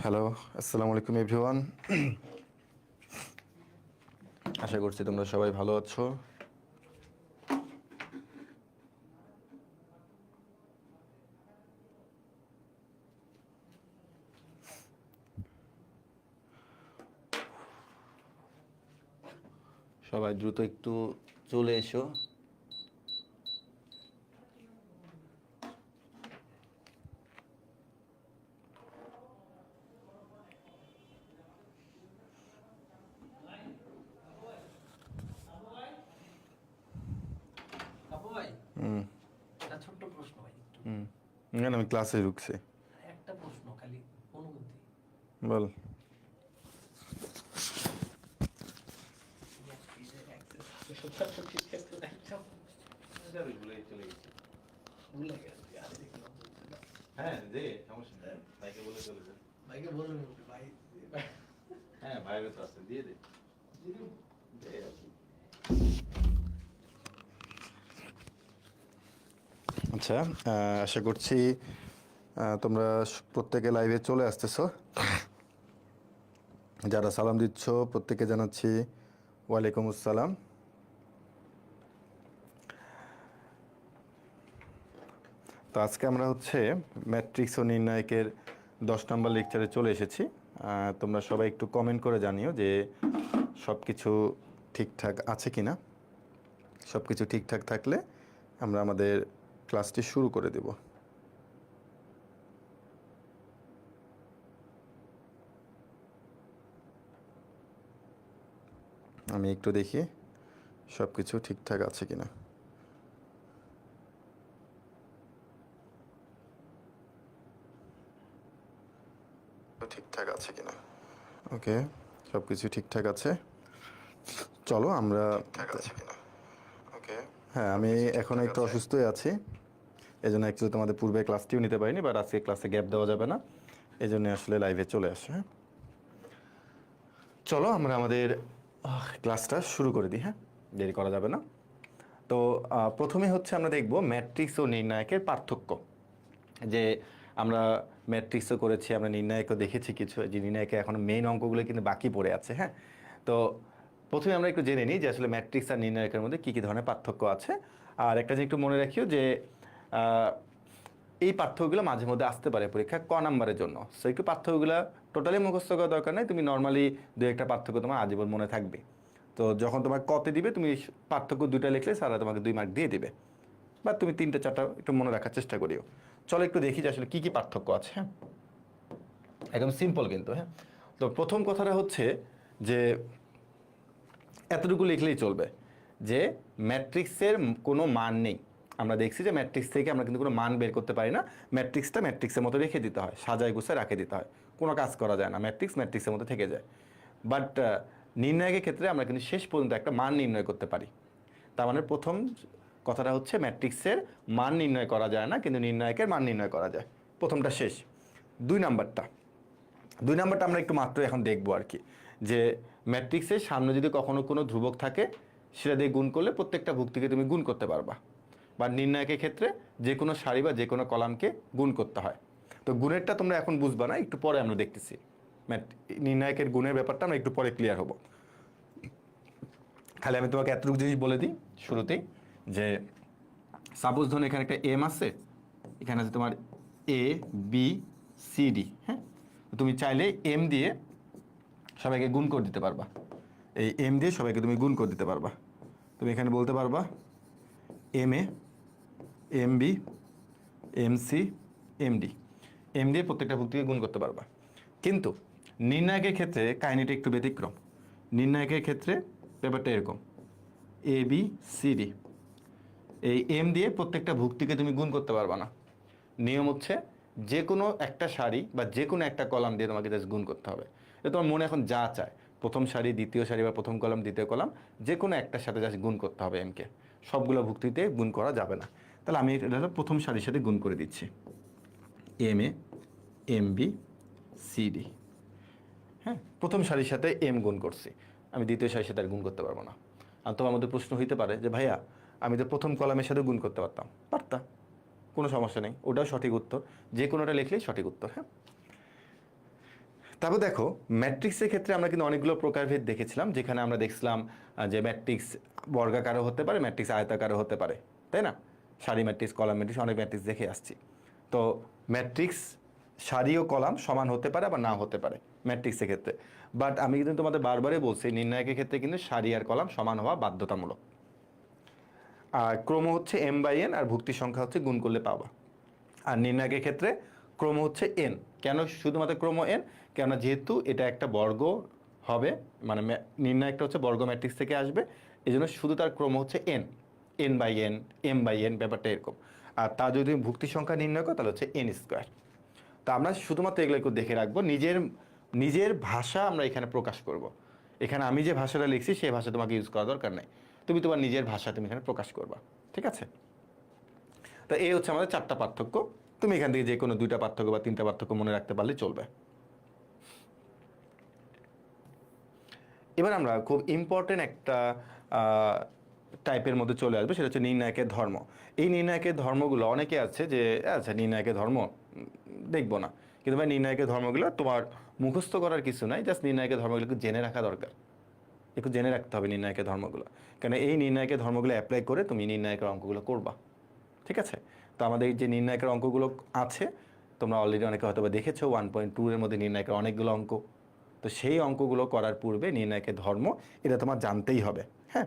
Hello, আসসালামু আলাইকুম everyone. আশা করছি তোমরা সবাই ভালো আছো। সবাই দ্রুত একটু চলে এসো। ছোট্ট প্রশ্ন ভাই একটু না, আমি ক্লাসে ঢুকছি। একটা প্রশ্ন খালি অনুমতি বল। ভুলে গেছি আর দেখলাম হ্যাঁ, যে সমস্যা নেই, ভাইকে বলে চলে যান। ভাইকে বলবেন ভাই হ্যাঁ, ভাইয়ের তো আছে, দিয়ে দে। দে আর কি। আচ্ছা, আশা করছি তোমরা প্রত্যেকে লাইভে চলে আসতেছো। যারা সালাম দিচ্ছ প্রত্যেকে জানাচ্ছি ওয়ালাইকুম আসসালাম। তো আজকে আমরা হচ্ছে ম্যাট্রিক্স ও নির্ণায়কের 10 নম্বর লেকচারে চলে এসেছি। তোমরা সবাই একটু কমেন্ট করে জানিও যে সব কিছু ঠিকঠাক আছে কি না। সব কিছু ঠিকঠাক থাকলে আমরা আমাদের ক্লাসটি শুরু করে দেব। আমি একটু দেখি সব কিছু ঠিকঠাক আছে কি না। ঠিকঠাক আছে কিনা। ওকে, সব কিছু ঠিকঠাক আছে। চলো আমরা। ওকে, হ্যাঁ, আমি এখন একটু অসুস্থই আছি, এই জন্য অ্যাকচুয়ালি তোমাদের পূর্বে ক্লাসটিও নিতে পারিনি, বাট আজকে ক্লাসে গ্যাপ দেওয়া যাবে না, এই জন্য আসলে লাইভে চলে আসে। হ্যাঁ, চলো আমরা আমাদের ক্লাসটা শুরু করে দিই। হ্যাঁ, দেরি করা যাবে না। তো প্রথমে হচ্ছে আমরা দেখব ম্যাট্রিক্স ও নির্ণায়কের পার্থক্য। যে আমরা ম্যাট্রিক্সও করেছি, আমরা নির্ণায়কও দেখেছি কিছু, যে নির্ণায়কে এখন মেইন অঙ্কগুলো কিন্তু বাকি পড়ে আছে। হ্যাঁ, তো প্রথমে আমরা একটু জেনে নিই যে আসলে ম্যাট্রিক্স আর নির্ণায়কের মধ্যে কী কী ধরনের পার্থক্য আছে। আর একটা জিনিস একটু মনে রাখিও যে এই পার্থক্যগুলো মাঝে মধ্যে আসতে পারে পরীক্ষা ক নাম্বারের জন্য। সো একটু পার্থক্যগুলো টোটালি মুখস্থ করার দরকার নেই, তুমি নর্মালি দু একটা পার্থক্য তোমার আজীবন মনে থাকবে। তো যখন তোমার কতে দিবে তুমি পার্থক্য দুইটা লিখলে সারা তোমাকে 2 মার্ক দিয়ে দিবে, বা তুমি 3টে 4টা একটু মনে রাখার চেষ্টা করিও। চলো একটু দেখি যে আসলে কী কী পার্থক্য আছে। হ্যাঁ, একদম সিম্পল কিন্তু। হ্যাঁ, তো প্রথম কথাটা হচ্ছে যে এতটুকু লিখলেই চলবে যে ম্যাট্রিক্সের কোনো মান নেই। আমরা দেখছি যে ম্যাট্রিক্স থেকে আমরা কিন্তু কোনো মান বের করতে পারি না, ম্যাট্রিক্সটা ম্যাট্রিক্সের মতো রেখে দিতে হয়, সাজায় গুছায় রাখে দিতে হয়, কোনো কাজ করা যায় না, ম্যাট্রিক্স ম্যাট্রিক্সের মতো থেকে যায়। বাট নির্ণায়কের ক্ষেত্রে আমরা কিন্তু শেষ পর্যন্ত একটা মান নির্ণয় করতে পারি। তার মানে প্রথম কথাটা হচ্ছে ম্যাট্রিক্সের মান নির্ণয় করা যায় না, কিন্তু নির্ণায়কের মান নির্ণয় করা যায়। প্রথমটা শেষ। দুই নাম্বারটা আমরা একটু মাত্র এখন দেখবো আর কি, যে ম্যাট্রিক্সের সামনে যদি কখনো কোনো ধ্রুবক থাকে সেটা দিয়ে গুণ করলে প্রত্যেকটা ভুক্তিকে তুমি গুণ করতে পারবা। বা নির্ণায়কের ক্ষেত্রে যে কোনো সারি বা যে কোনো কলামকে গুণ করতে হয়। তো গুণেরটা তোমরা এখন বুঝবা না, একটু পরে আমরা দেখতেছি। নির্ণায়কের গুণের ব্যাপারটা আমরা একটু পরে ক্লিয়ার হব। খালি আমি তোমাকে এতটুকু জিনিস বলে দিই শুরুতেই, যে সাপোজ ধরুন এখানে একটা এম আছে, এখানে আছে তোমার এ বি সি ডি। হ্যাঁ, তুমি চাইলে এম দিয়ে সবাইকে গুণ করে দিতে পারবা। এই এম দিয়ে সবাইকে তুমি গুণ করে দিতে পারবা। তুমি এখানে বলতে পারবা M A, M B, M C, M D. M দিয়ে প্রত্যেকটা ভুক্তিকে গুণ করতে পারবা। কিন্তু নির্ণায়কের ক্ষেত্রে কাহিনীটা একটু ব্যতিক্রম। নির্ণায়কের ক্ষেত্রে ব্যাপারটা এরকম, এ বি সি ডি, এই এম দিয়ে প্রত্যেকটা ভুক্তিকে তুমি গুণ করতে পারবা না। নিয়ম হচ্ছে যে কোনো একটা সারি বা যে কোনো একটা কলাম দিয়ে তোমাকে জাস্ট গুণ করতে হবে। এটা তোমার মনে এখন যা চায়, প্রথম সারি দ্বিতীয় সারি বা প্রথম কলাম দ্বিতীয় কলাম যে কোনো একটার সাথে জাস্ট গুণ করতে হবে এমকে। সবগুলো ভুক্তিতে গুণ করা যাবে না। তাহলে আমি এটা প্রথম সারির সাথে গুণ করে দিচ্ছি, M A, M B, C D. হ্যাঁ, প্রথম সারির সাথে এম গুণ করছি, আমি দ্বিতীয় সারির সাথে আর গুণ করতে পারবো না। আর তোমার মধ্যে প্রশ্ন হইতে পারে যে ভাইয়া আমি তো প্রথম কলামের সাথে গুণ করতে পারতাম, কোনো সমস্যা নেই, ওটাও সঠিক উত্তর, যে কোনোটা লিখলেই সঠিক উত্তর। হ্যাঁ, তারপর দেখো ম্যাট্রিক্সের ক্ষেত্রে আমরা কিন্তু অনেকগুলো প্রকারভেদ দেখেছিলাম, যেখানে আমরা দেখছিলাম যে ম্যাট্রিক্স বর্গাকারও হতে পারে, ম্যাট্রিক্স আয়তাকারও হতে পারে, তাই না? সারি ম্যাট্রিক্স, কলাম ম্যাট্রিক্স, অনেক ম্যাট্রিক্স দেখে আসছি। তো ম্যাট্রিক্স সারি ও কলাম সমান হতে পারে আবার না হতে পারে ম্যাট্রিক্সের ক্ষেত্রে। বাট আমি কিন্তু তোমাদের বারবারই বলছি নির্ণায়কের ক্ষেত্রে কিন্তু সারি আর কলাম সমান হওয়া বাধ্যতামূলক। আর ক্রম হচ্ছে m/n আর ভুক্তি সংখ্যা হচ্ছে গুণ করলে পাবা। আর নির্ণায়কের ক্ষেত্রে ক্রম হচ্ছে n। কেন শুধুমাত্র ক্রম n? কেননা যেহেতু এটা একটা বর্গ হবে, মানে নির্ণায়কটা হচ্ছে বর্গ ম্যাট্রিক্স থেকে আসবে, এই জন্য শুধু তার ক্রম হচ্ছে n, n/n, m/n, ব্যাপারটা এরকম। আর তা যদি তুমি ভুক্তি সংখ্যা নির্ণয় করো তাহলে হচ্ছে n²। তো আমরা শুধুমাত্র এগুলো একটু দেখে রাখবো, নিজের ভাষা আমরা এখানে প্রকাশ করব। এখানে আমি যে ভাষাটা লিখছি সেই ভাষা তোমাকে ইউজ করা দরকার নেই, তুমি তোমার নিজের ভাষা তুমি এখানে প্রকাশ করবা, ঠিক আছে? তো এই হচ্ছে আমাদের 4টা পার্থক্য। তুমি এখান থেকে যে কোনো 2টা পার্থক্য বা 3টা পার্থক্য মনে রাখতে পারলে চলবে। এবার আমরা খুব ইম্পর্টেন্ট একটা টাইপের মধ্যে চলে আসবে, সেটা হচ্ছে নির্ণায়কের ধর্ম। এই নির্ণায়কের ধর্মগুলো অনেকে আছে যে আচ্ছা নির্ণায়কের ধর্ম দেখবো না, কিন্তু ভাই নির্ণায়কের ধর্মগুলো তোমার মুখস্থ করার কিছু নাই, জাস্ট নির্ণায়কের ধর্মগুলো একটু জেনে রাখা দরকার, একটু জেনে রাখতে হবে নির্ণায়কের ধর্মগুলো। কেন এই নির্ণায়কের ধর্মগুলো অ্যাপ্লাই করে তুমি নির্ণায়কের অঙ্কগুলো করবা, ঠিক আছে? তো আমাদের যে নির্ণায়কের অঙ্কগুলো আছে তোমরা অলরেডি অনেকে হয়তো বা দেখেছো 1.2 এর মধ্যে নির্ণায়কের অনেকগুলো অঙ্ক। তো সেই অঙ্কগুলো করার পূর্বে নির্ণায়কের ধর্ম এটা তোমার জানতেই হবে, হ্যাঁ?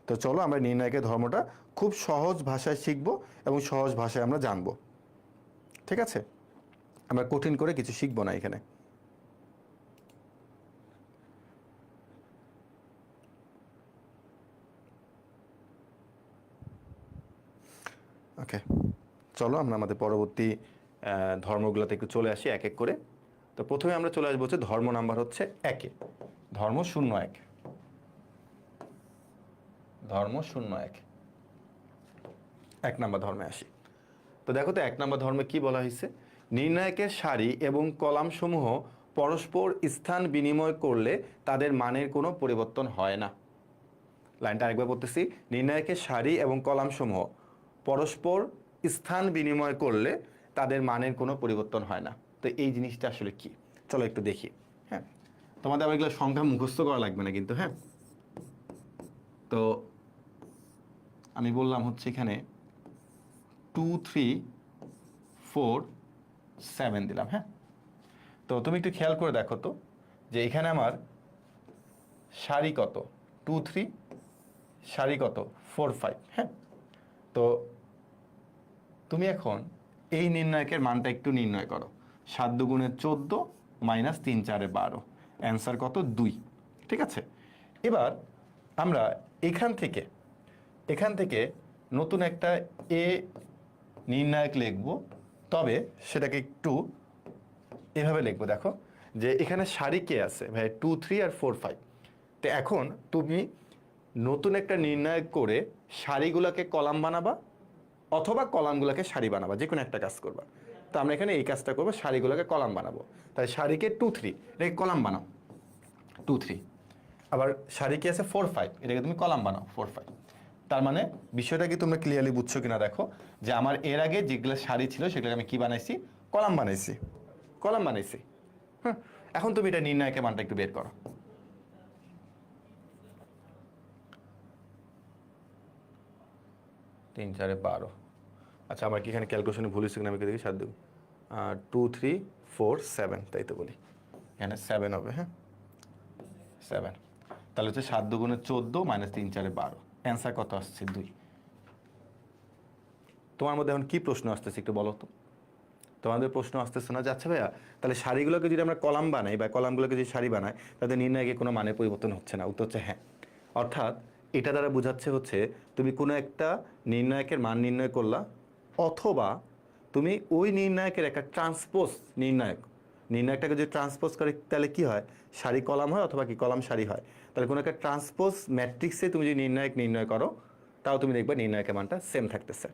তো চলো আমরা নির্ণায়কের ধর্মটা খুব সহজ ভাষায় শিখব এবং সহজ ভাষায় আমরা জানবো, ঠিক আছে? আমরা কঠিন করে কিছু শিখবো না এখানে। ওকে, চলো আমরা আমাদের পরবর্তী ধর্মগুলোতে একটু চলে আসি এক এক করে। তো প্রথমে আমরা চলে আসবো হচ্ছে ধর্ম নাম্বার হচ্ছে 1-এ, ধর্ম 0-1, ধর্ম 0-1, 1 নাম্বার ধর্মে আসি। তো দেখো তো 1 নাম্বার ধর্মে কি বলা হয়েছে? নির্ণায়কের সারি এবং কলামসমূহ পরস্পর স্থান বিনিময় করলে তাদের মানের কোনো পরিবর্তন হয় না। লাইনটা আরেকবার বলতেছি, নির্ণায়কের সারি এবং কলামসমূহ পরস্পর স্থান বিনিময় করলে তাদের মানের কোনো পরিবর্তন হয় না। তো এই জিনিসটা আসলে কি, চলো একটু দেখি। হ্যাঁ, তোমাদের আবার এগুলো সংখ্যা মুখস্থ করা লাগবে না কিন্তু, হ্যাঁ? তো আমি বললাম হচ্ছে এখানে 2, 3, 4, 7 দিলাম, হ্যাঁ? তো তুমি একটু খেয়াল করে দেখো তো যে এখানে আমার সারি কত 2, 3, সারি কত 4, 5, হ্যাঁ? তো তুমি এখন এই নির্ণায়কের মানটা একটু নির্ণয় করো। 7 দুগুণে 14 মাইনাস 3 4-এ 12, অ্যান্সার কত 2, ঠিক আছে? এবার আমরা এখান থেকে নতুন একটা এ নির্ণায়ক লিখব, তবে সেটাকে একটু এভাবে লিখবো। দেখো যে এখানে সারি কে আছে ভাই 2, 3 আর 4, 5। তো এখন তুমি নতুন একটা নির্ণায়ক করে সারিগুলোকে কলাম বানাবা অথবা কলামগুলোকে সারি বানাবা, যে কোনো একটা কাজ করবা। তো আমরা এখানে এই কাজটা করবো, সারিগুলোকে কলাম বানাবো। তাই সারিকে 2, 3 এটাকে কলাম বানাও 2, 3। আবার সারি কি আছে 4, 5, এটাকে তুমি কলাম বানাও 4, 5। তার মানে বিষয়টা কি তোমরা ক্লিয়ারলি বুঝছো কিনা দেখো, যে আমার এর আগে যেগুলো সারি ছিল সেগুলোকে আমি কি বানাইছি, কলাম বানাইছি, কলাম বানাইছি। হ্যাঁ, এখন তুমি এটা নির্ণায়কের মানটা একটু বের করো। 3 4-এ 12। আচ্ছা আমার কি এখানে ক্যালকুলেশনে ভুল হচ্ছে কিনা আমি দেখি। 7 2, 3, 4, 7, তাই তো বলি, এখানে 7 হবে, হ্যাঁ 7। তাহলে হচ্ছে 7 দুগুণে 14 মাইনাস 3 4-এ 12, অ্যান্সার কত আসছে 2। তোমার মধ্যে এখন কি প্রশ্ন আসতেছে একটু বলো তো? তোমাদের প্রশ্ন আসতেছে না যে আচ্ছা ভাইয়া তাহলে সারিগুলোকে যদি আমরা কলাম বানাই বা কলামগুলোকে যদি সারি বানাই তাদের নির্ণায়কে কোনো মানের পরিবর্তন হচ্ছে না? উত্তর হচ্ছে হ্যাঁ। অর্থাৎ এটা দ্বারা বোঝাচ্ছে হচ্ছে তুমি কোনো একটা নির্ণায়কের মান নির্ণয় করলা, অথবা তুমি ওই নির্ণায়কের একটা ট্রান্সপোজ নির্ণায়কটাকে যদি ট্রান্সপোজ করে তাহলে কি হয়, সারি কলাম হয় অথবা কি কলাম সারি হয়। তাহলে কোনো একটা ট্রান্সপোজ ম্যাট্রিক্সে তুমি যদি নির্ণায়ক নির্ণয় করো তাও তুমি দেখবে নির্ণায়কের মানটা সেম থাকতেছে।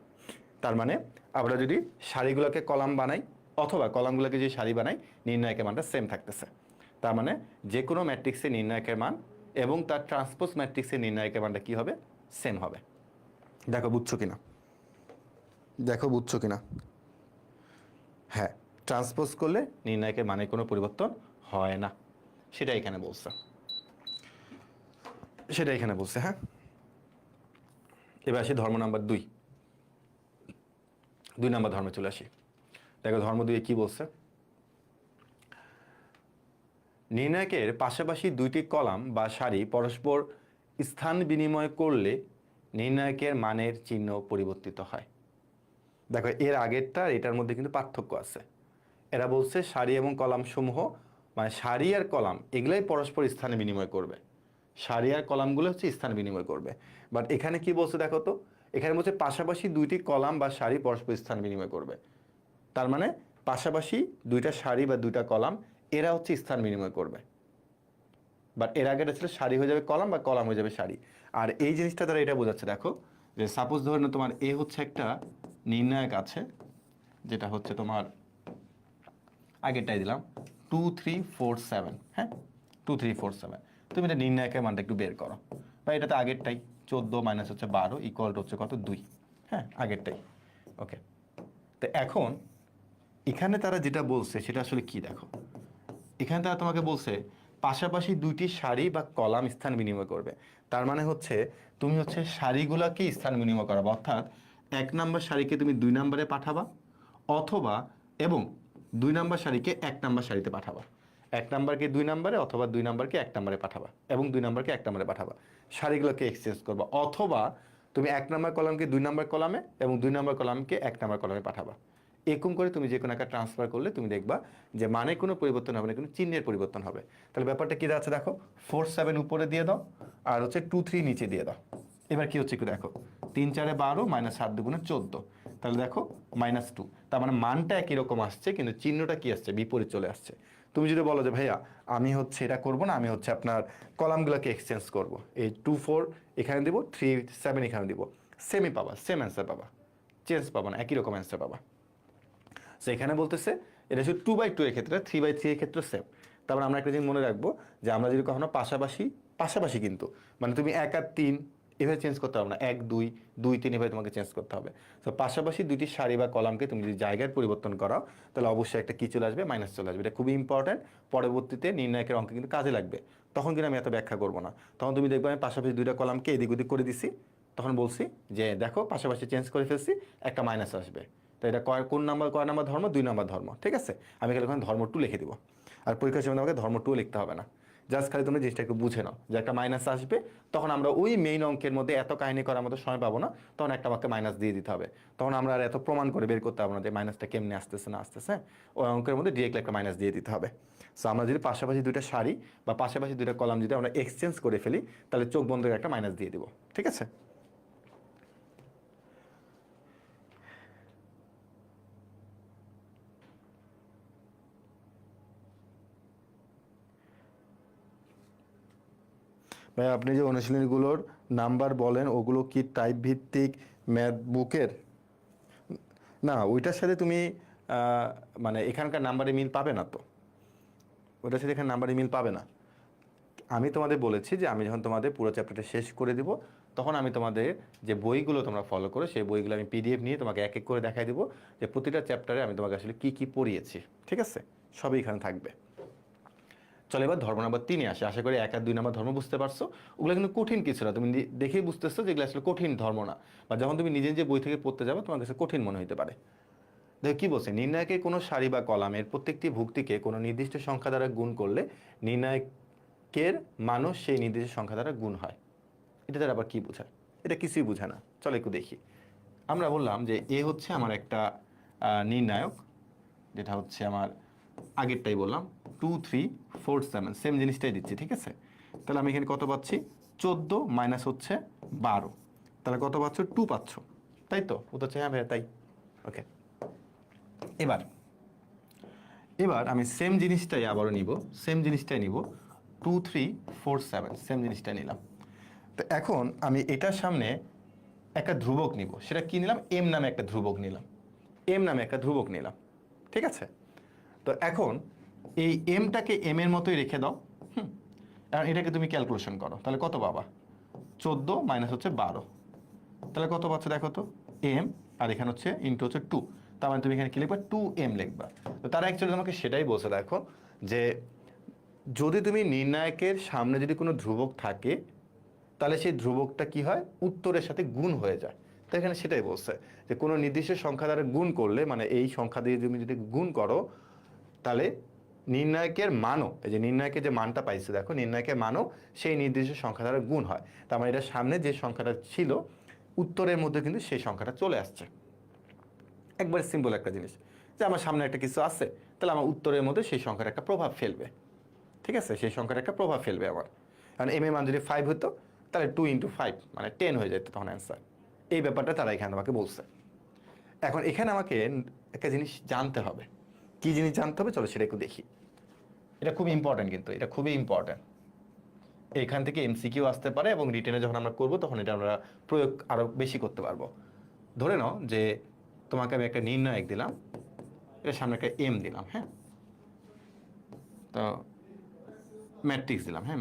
তার মানে আমরা যদি সারিগুলোকে কলাম বানাই অথবা কলামগুলোকে যদি সারি বানাই নির্ণায়কের মানটা সেম থাকতেছে। তার মানে যে কোনো ম্যাট্রিক্সের নির্ণায়কের মান এবং তার ট্রান্সপোজ ম্যাট্রিক্সের নির্ণায়কের মানটা কি হবে, সেম হবে। দেখো বুঝছো কিনা? হ্যাঁ, ট্রান্সপোজ করলে নির্ণায়কের মানে কোনো পরিবর্তন হয় না, সেটা এখানে বলছে, সেটা এখানে বলছে। হ্যাঁ, এবার আসি ধর্ম নাম্বার 2, 2 নাম্বার ধর্মে চলে আসি। দেখো ধর্ম 2 কি বলছে, নির্ণায়কের পাশাপাশি দুইটি কলাম বা সারি পরস্পর স্থান বিনিময় করলে নির্ণায়কের মানের চিহ্ন পরিবর্তিত হয়। দেখো এর আগেরটা আর এটার মধ্যে কিন্তু পার্থক্য আছে। এরা বলছে সারি এবং কলাম সমূহ, মানে সারি আর কলাম এগুলাই পরস্পর স্থানে বিনিময় করবে, সারি আর কলামগুলো হচ্ছে স্থান বিনিময় করবে। বাট এখানে কি বলছে দেখো তো, এখানে বলছে পাশাপাশি দুইটি কলাম বা সারি পরস্পর স্থান বিনিময় করবে। তার মানে পাশাপাশি দুইটা সারি বা দুইটা কলাম এরা হচ্ছে স্থান বিনিময় করবে। বাট এর আগে ছিল সারি হয়ে যাবে কলাম বা কলাম হয়ে যাবে সারি। আর এই জিনিসটা দ্বারা এটা বোঝাচ্ছে, দেখো যে সাপোজ ধরে না তোমার এ হচ্ছে একটা নির্ণায়ক আছে, যেটা হচ্ছে তোমার আগেরটাই দিলাম 2 3 4 7, হ্যাঁ 2 3 4 7, তুমি এটা নির্ণায়কের মানটা একটু বের করো, বা এটাতে আগেরটাই 14 মাইনাস হচ্ছে 12 ইকুয়াল টু হচ্ছে কত 2, হ্যাঁ আগেরটাই। ওকে, তো এখন এখানে তারা যেটা বলছে সেটা আসলে কি দেখো, এখানে তারা তোমাকে বলছে পাশাপাশি দুইটি সারি বা কলাম স্থান বিনিময় করবে। তার মানে হচ্ছে তুমি হচ্ছে সারিগুলোকে স্থান বিনিময় করাবা, অর্থাৎ 1 নাম্বার সারিকে তুমি 2 নাম্বারে পাঠাবা, অথবা এবং 2 নাম্বার সারিকে 1 নাম্বার সারিতে পাঠাবা। 1 নাম্বারকে 2 নাম্বারে, অথবা 2 নাম্বারকে 1 নাম্বারে পাঠাবা, এবং 2 নাম্বারকে 1 নাম্বারে পাঠাবা। সারিগুলোকে এক্সচেঞ্জ করবা, অথবা তুমি 1 নাম্বার কলামকে 2 নাম্বার কলামে এবং 2 নাম্বার কলামকে 1 নাম্বার কলামে পাঠাবা। এরকম করে তুমি যে কোনো একটা ট্রান্সফার করলে তুমি দেখবা যে মানে কোনো পরিবর্তন হবে না, কোনো চিহ্নের পরিবর্তন হবে। তাহলে ব্যাপারটা কি দাঁড়াচ্ছে দেখো, 4 7 উপরে দিয়ে দাও, আর হচ্ছে 2 3 নিচে দিয়ে দাও। এবার কি হচ্ছে একটু দেখো, 3 4 12 মাইনাস 7 2 14, তাহলে দেখো -2। তার মানে মানটা একই রকম আসছে, কিন্তু চিহ্নটা কি আসছে, বিপরীত চলে আসছে। তুমি যদি বলো যে ভাইয়া আমি হচ্ছে এটা করব না, আমি হচ্ছে আপনার কলামগুলোকে এক্সচেঞ্জ করব, এই 2 4 এখানে দিব, 3 7 এখানে দিব, সেমই পাবা, সেম অ্যান্সার পাবা, চেঞ্জ পাবা না, একই রকম অ্যান্সার পাবা। সো এখানে বলতেছে এটা হচ্ছে 2/2 এর ক্ষেত্রে, 3/3 এর ক্ষেত্রে সেম। তারপর আমরা একটা জিনিস মনে রাখবো যে আমরা যদি কখনো পাশাপাশি, পাশাপাশি কিন্তু মানে তুমি 1 আর 3 এভাবে চেঞ্জ করতে হবে না, 1 2 2 3 এভাবে তোমাকে চেঞ্জ করতে হবে। তো পাশাপাশি দুইটি সারি বা কলামকে তুমি যদি জায়গার পরিবর্তন করাও, তাহলে অবশ্যই একটা কি চলে আসবে, মাইনাস চলে আসবে। এটা খুবই ইম্পর্টেন্ট, পরবর্তীতে নির্ণায়কের অঙ্কে কিন্তু কাজে লাগবে। তখন কিন্তু আমি এত ব্যাখ্যা করবো না, তখন তুমি দেখবে আমি পাশাপাশি দুইটা কলামকে এদিক ওদিক করে দিছি, তখন বলছি যে দেখো পাশাপাশি চেঞ্জ করে ফেলছি, একটা মাইনাস আসবে। তো এটা কোন নাম্বার, কয় নাম্বার ধর্ম, 2 নাম্বার ধর্ম, ঠিক আছে। আমি খালি ওখানে ধর্ম 2 লিখে দিব, আর পরীক্ষার সময় আমাকে ধর্ম 2 লিখতে হবে না। জাস্ট খালি তুমি জিনিসটা একটু বুঝে নাও যে একটা মাইনাস আসবে, তখন আমরা ওই মেইন অঙ্কের মধ্যে এত কাহিনী করার মতো সময় পাবো না, তখন একটা আমাকে মাইনাস দিয়ে দিতে হবে। তখন আমরা আর এত প্রমাণ করে বের করতে হবে না যে মাইনাসটা কেমনে আসতেছে না আসতেছে, ওই অঙ্কের মধ্যে ডিরেক্টলি একটা মাইনাস দিয়ে দিতে হবে। সো আমরা যদি পাশাপাশি দুইটা সারি বা পাশাপাশি দুইটা কলাম যদি আমরা এক্সচেঞ্জ করে ফেলি, তাহলে চোখ বন্ধ করে একটা মাইনাস দিয়ে দিব, ঠিক আছে। ভাই আপনি যে অনুশীলনীগুলোর নাম্বার বলেন ওগুলো কি টাইপ ভিত্তিক ম্যাথ বুকের? না, ওইটার সাথে তুমি মানে এখানকার নাম্বারে মিল পাবে না, তো ওইটার সাথে এখানে নাম্বারে মিল পাবে না। আমি তোমাদের বলেছি যে আমি যখন তোমাদের পুরো চ্যাপ্টারটা শেষ করে দিব, তখন আমি তোমাদের যে বইগুলো তোমরা ফলো করো সেই বইগুলো আমি পিডিএফ নিয়ে তোমাকে এক এক করে দেখাই দিব, যে প্রতিটা চ্যাপ্টারে আমি তোমাকে আসলে কি কি পড়িয়েছি, ঠিক আছে, সবই এখানে থাকবে। চলো এবার ধর্ম নাম্বার 3-এ আসে। আশা করি 1 আর 2 নাম্বার ধর্ম বুঝতে পারছো। ওগুলো কিন্তু কঠিন কিছু না, তুমি দেখেই বুঝতেছো যে এগুলো আসলে কঠিন ধর্ম না, বা যখন তুমি নিজে নিজে বই থেকে পড়তে যাবো তোমার কাছে কঠিন মনে হতে পারে। দেখো কি বলছে, নির্ণায়কের কোনো সারি বা কলামের প্রত্যেকটি ভুক্তিকে কোনো নির্দিষ্ট সংখ্যা দ্বারা গুণ করলে নির্ণায়কের মানও সেই নির্দিষ্ট সংখ্যা দ্বারা গুণ হয়। এটা দ্বারা আবার কি বোঝায়? এটা কিছুই বোঝায় না। চলো একটু দেখি। আমরা বললাম যে এ হচ্ছে আমার একটা নির্ণায়ক, যেটা হচ্ছে আমার আগেরটাই বললাম 2 3 4 7, সেম জিনিসটাই দিচ্ছি, ঠিক আছে। তাহলে আমি এখানে কত পাচ্ছি, 14 মাইনাস হচ্ছে 12, তাহলে কত পাচ্ছ, 2 পাচ্ছ, তাই তো? ও তো হ্যাঁ ভাইয়া তাই। ওকে, এবার এবার আমি সেম জিনিসটাই আবারও নিব, সেম জিনিসটাই নিব 2 3 4 7, সেম জিনিসটাই নিলাম। তো এখন আমি এটার সামনে একটা ধ্রুবক নিব, সেটা কি নিলাম, এম নামে একটা ধ্রুবক নিলাম, এম নামে একটা ধ্রুবক নিলাম, ঠিক আছে। তো এখন এই এমটাকে এম এর মতোই রেখে দাও, এখন এটাকে তুমি ক্যালকুলেশন করো, তাহলে কত পাবা, 14 মাইনাস হচ্ছে 12, তাহলে কত পাচ্ছ দেখো তো, এম, আর এখানে হচ্ছে ইন্টু হচ্ছে 2, তার মানে তুমি এখানে কি লিখবা, 2m লিখবা। তো তারা অ্যাকচুয়ালি তোমাকে সেটাই বলছে, দেখো যে যদি তুমি নির্ণায়কের সামনে যদি কোনো ধ্রুবক থাকে তাহলে সেই ধ্রুবকটা কি হয় উত্তরের সাথে গুণ হয়ে যায়। তো এখানে সেটাই বলছে যে কোনো নির্দিষ্ট সংখ্যা দ্বারা গুণ করলে মানে এই সংখ্যা দিয়ে তুমি যদি গুণ করো তাহলে নির্ণায়কের মানও এই যে নির্ণায়কের যে মানটা পাইছে দেখো নির্ণায়কের মানও সেই নির্দিষ্ট সংখ্যা দ্বারা গুণ হয়। তার মানে এটার সামনে যে সংখ্যাটা ছিল উত্তরের মধ্যে কিন্তু সেই সংখ্যাটা চলে আসছে। একবার সিম্পল একটা জিনিস যে আমার সামনে একটা কিছু আছে তাহলে আমার উত্তরের মধ্যে সেই সংখ্যার একটা প্রভাব ফেলবে। ঠিক আছে, সেই সংখ্যার একটা প্রভাব ফেলবে আমার। কারণ এম এর মান যদি 5 হতো তাহলে 2 × 5 মানে 10 হয়ে যেত তখন অ্যান্সার। এই ব্যাপারটা তারা এখানে আমাকে বলছে। এখন এখানে আমাকে একটা জিনিস জানতে হবে। কি জিনিস জানতে হবে চলো সেটা একটু দেখি। এটা খুব ইম্পর্ট্যান্ট, কিন্তু এটা খুবই ইম্পর্ট্যান্ট। এখান থেকে এমসিকিউ আসতে পারে এবং রিটেনে যখন আমরা করব তখন এটা আমরা প্রয়োগ আরও বেশি করতে পারবো। ধরে নাও যে তোমাকে আমি একটা নির্ণায়ক দিলাম, এর সামনে একটা এম দিলাম, হ্যাঁ, তো ম্যাট্রিক্স দিলাম, হ্যাঁ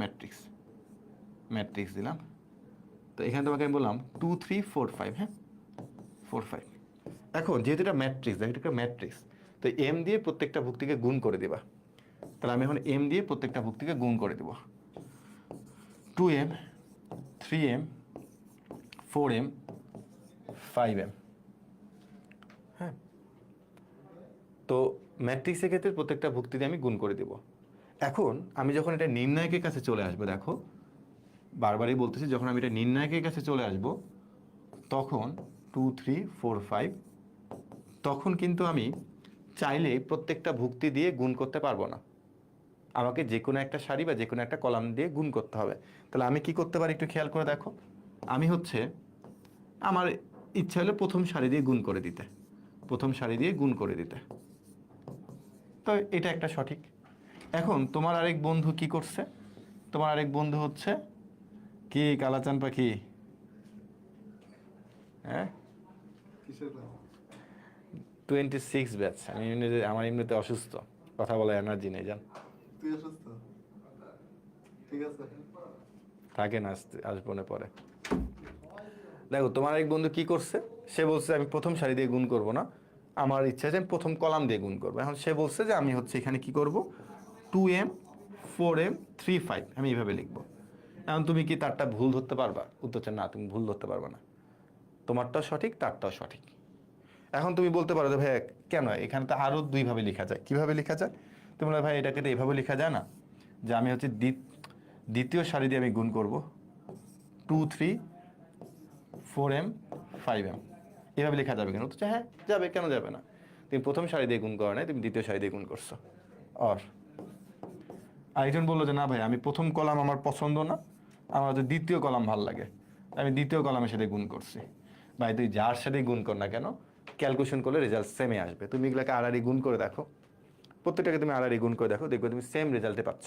ম্যাট্রিক্স দিলাম। তো এখানে তোমাকে আমি বললাম 2 3 4 5, হ্যাঁ 4 5। এখন যেহেতু এটা ম্যাট্রিক্স, এটা একটা ম্যাট্রিক্স, তো এম দিয়ে প্রত্যেকটা ভুক্তিকে গুণ করে দিবা। তাহলে আমি এখন এম দিয়ে প্রত্যেকটা ভুক্তিকে গুণ করে দেব। 2m 3m 4m 5m, হ্যাঁ। তো ম্যাট্রিক্সের ক্ষেত্রে প্রত্যেকটা ভুক্তি দিয়ে আমি গুণ করে দেব। এখন আমি যখন এটা নির্ণায়কের কাছে চলে আসবো, দেখো বারবারই বলতেছি যখন আমি এটা নির্ণায়কের কাছে চলে আসব তখন 2 3 4 5 তখন কিন্তু আমি চাইলে প্রত্যেকটা ভুক্তি দিয়ে গুণ করতে পারবো না। আমাকে যে কোনো একটা সারি বা যে কোনো একটা কলাম দিয়ে গুণ করতে হবে। তাহলে আমি কি করতে পারি একটু খেয়াল করে দেখো। আমি হচ্ছে আমার ইচ্ছা হলো প্রথম সারি দিয়ে গুণ করে দিতে, প্রথম সারি দিয়ে গুণ করে দিতে। তো এটা একটা সঠিক। এখন তোমার আরেক বন্ধু কি করছে, তোমার আরেক বন্ধু হচ্ছে কি কালাচান পাখি, হ্যাঁ 26 ব্যাচ। আমি আমার এমনিতে অসুস্থ, কথা বলা এনার্জি নেই জান। তুই অসুস্থ? ঠিক আছে, থাকে না, আসবো না পরে। দেখো তোমার এক বন্ধু কি করছে, সে বলছে আমি প্রথম সারি দিয়ে গুণ করব না, আমার ইচ্ছা আছে আমি প্রথম কলাম দিয়ে গুণ করবো। এখন সে বলছে যে আমি হচ্ছে এখানে কি করব 2m 4m 3 5 আমি এইভাবে লিখবো। এখন তুমি কি তারটা ভুল ধরতে পারবা? উত্তর হচ্ছে না, তুমি ভুল ধরতে পারবা না। তোমারটাও সঠিক, তারটাও সঠিক। এখন তুমি বলতে পারো যে ভাই কেন এখানে তো আরও দুইভাবে লেখা যায়। কিভাবে লেখা যায়? তুমি বলে ভাই এটাকে তো এভাবে লেখা যায় না যে আমি হচ্ছে দ্বিতীয় সারি দিয়ে আমি গুণ করব 2 3 4m 5m, এভাবে লেখা যাবে কেন? তো হ্যাঁ যাবে, কেন যাবে না? তুমি প্রথম সারি দিয়ে গুণ করো নাই, তুমি দ্বিতীয় সারি দিয়ে গুণ করছো। আরেকজন বললো যে না ভাই আমি প্রথম কলাম আমার পছন্দ না, আমার হচ্ছে দ্বিতীয় কলাম ভাল লাগে, আমি দ্বিতীয় কলামের সাথে গুণ করছি। ভাই তুই যার সাথে গুণ কর না কেন, ক্যালকুলেশন করলে রেজাল্ট সেমে আসবে। তুমি এগুলোকে আড়াআড়ি গুণ করে দেখো, প্রত্যেকটাকে তুমি আড়াআড়ি গুণ করে দেখো, দেখবে তুমি সেম রেজাল্টে পাচ্ছ।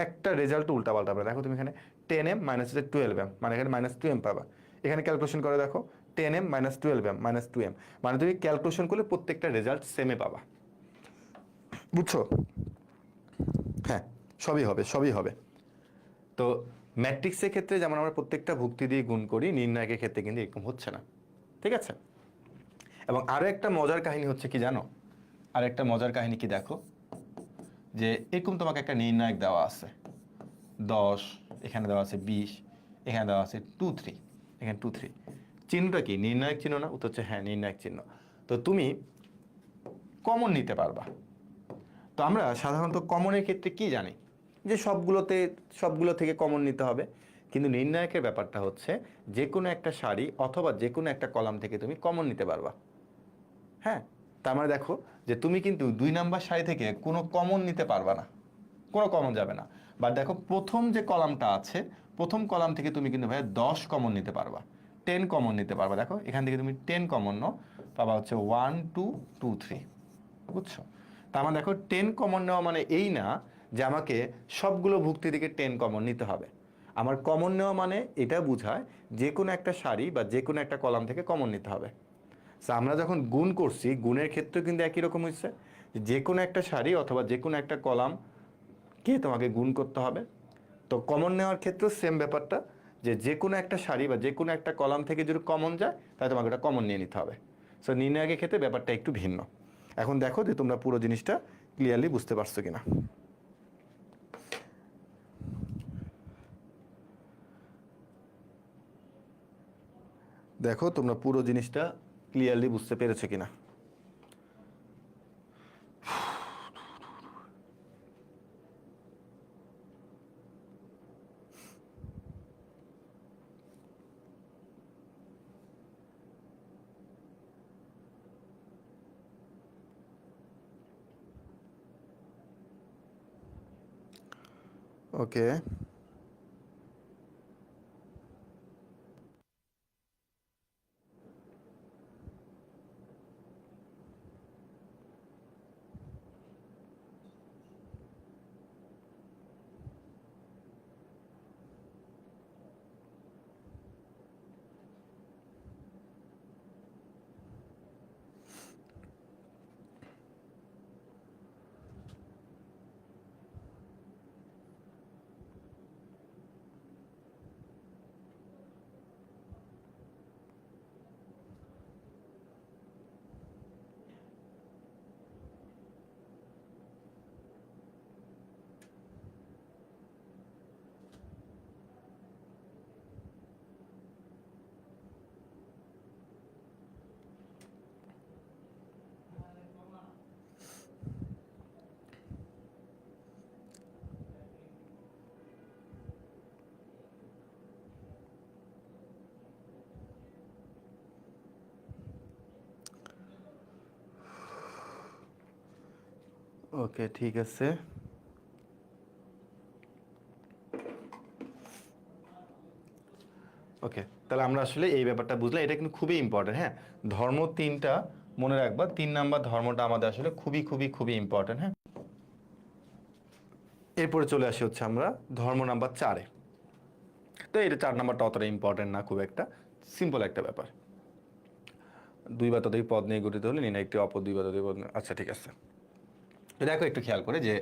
একটা রেজাল্ট উল্টা পাল্টা পাবে। দেখো তুমি এখানে 10m মাইনাস 12m মানে এখানে -2m পাবা। এখানে ক্যালকুলেশন করে দেখো 10m - 12m -2m, মানে তুমি ক্যালকুলেশন করলে প্রত্যেকটা রেজাল্ট সেমে পাবা। বুঝছো? হ্যাঁ, সবই হবে, সবই হবে। তো ম্যাট্রিক্সের ক্ষেত্রে যেমন আমরা প্রত্যেকটা ভুক্তি দিয়ে গুণ করি, নির্ণায়কের ক্ষেত্রে কিন্তু এরকম হচ্ছে না। ঠিক আছে? এবং আরও একটা মজার কাহিনী হচ্ছে কি জানো? আর একটা মজার কাহিনী কি দেখো, যে এরকম তোমাকে একটা নির্ণায়ক দেওয়া আছে 10, এখানে দেওয়া আছে 20, এখানে দেওয়া আছে 2 3, এখানে 2 3। চিহ্নটা কি? নির্ণায়ক চিহ্ন না? উত্তর হচ্ছে হ্যাঁ নির্ণায়ক চিহ্ন। তো তুমি কমন নিতে পারবা। তো আমরা সাধারণত কমনের ক্ষেত্রে কি জানি যে সবগুলো থেকে কমন নিতে হবে, কিন্তু নির্ণায়কের ব্যাপারটা হচ্ছে যে কোনো একটা সারি অথবা যে কোনো একটা কলাম থেকে তুমি কমন নিতে পারবা। হ্যাঁ, তার মানে দেখো যে তুমি কিন্তু 2 নাম্বার সারি থেকে কোনো কমন নিতে পারবা না, কোনো কমন যাবে না। বা দেখো প্রথম যে কলামটা আছে, প্রথম কলাম থেকে তুমি কিন্তু ভাই 10 কমন নিতে পারবা, 10 কমন নিতে পারবা। দেখো এখান থেকে তুমি 10 কমন নাও, পাবা হচ্ছে 1 2 2 3। বুঝছো? তার মানে দেখো 10 কমন নেওয়া মানে এই না যে আমাকে সবগুলো ভুক্তি থেকে 10 কমন নিতে হবে। আমার কমন নেওয়া মানে এটা বোঝায় যে কোনো একটা সারি বা যে কোনো একটা কলাম থেকে কমন নিতে হবে। সো আমরা যখন গুণ করছি, গুণের ক্ষেত্রে কিন্তু একই রকম হচ্ছে, যে কোনো একটা সারি অথবা যে কোনো একটা কলামকে তোমাকে গুণ করতে হবে। তো কমন নেওয়ার ক্ষেত্রেও সেম ব্যাপারটা, যে কোনো একটা সারি বা যে কোনো একটা কলাম থেকে যদি কমন যায় তাহলে তোমাকে ওটা কমন নিয়ে নিতে হবে। সো নির্ণায়কের ক্ষেত্রে ব্যাপারটা একটু ভিন্ন। এখন দেখো যে তোমরা পুরো জিনিসটা ক্লিয়ারলি বুঝতে পারছো কিনা। দেখো তোমরা পুরো জিনিসটা ক্লিয়ারলি বুঝতে পেরেছো কিনা। ওকে, ওকে, ঠিক আছে। ওকে, তাহলে আমরা আসলে এই ব্যাপারটা বুঝলাম, এটা কিন্তু খুবই ইম্পর্টেন্ট। হ্যাঁ, ধর্ম তিনটা মনে রাখবা, 3 নাম্বার ধর্মটা আমাদের আসলে খুবই খুবই খুবই ইম্পর্টেন্ট। হ্যাঁ, এরপরে চলে আসি হচ্ছে আমরা ধর্ম নাম্বার 4-এ। তো এটা 4 নাম্বারটা অতটা ইম্পর্টেন্ট না, খুব একটা সিম্পল একটা ব্যাপার। দুই বা ততোধিক পদ নিয়ে গঠিত হলে নির্ণয় একটি অপর দুই বা ততোধিক পদ। আচ্ছা, ঠিক আছে। তো দেখো একটু খেয়াল করে যে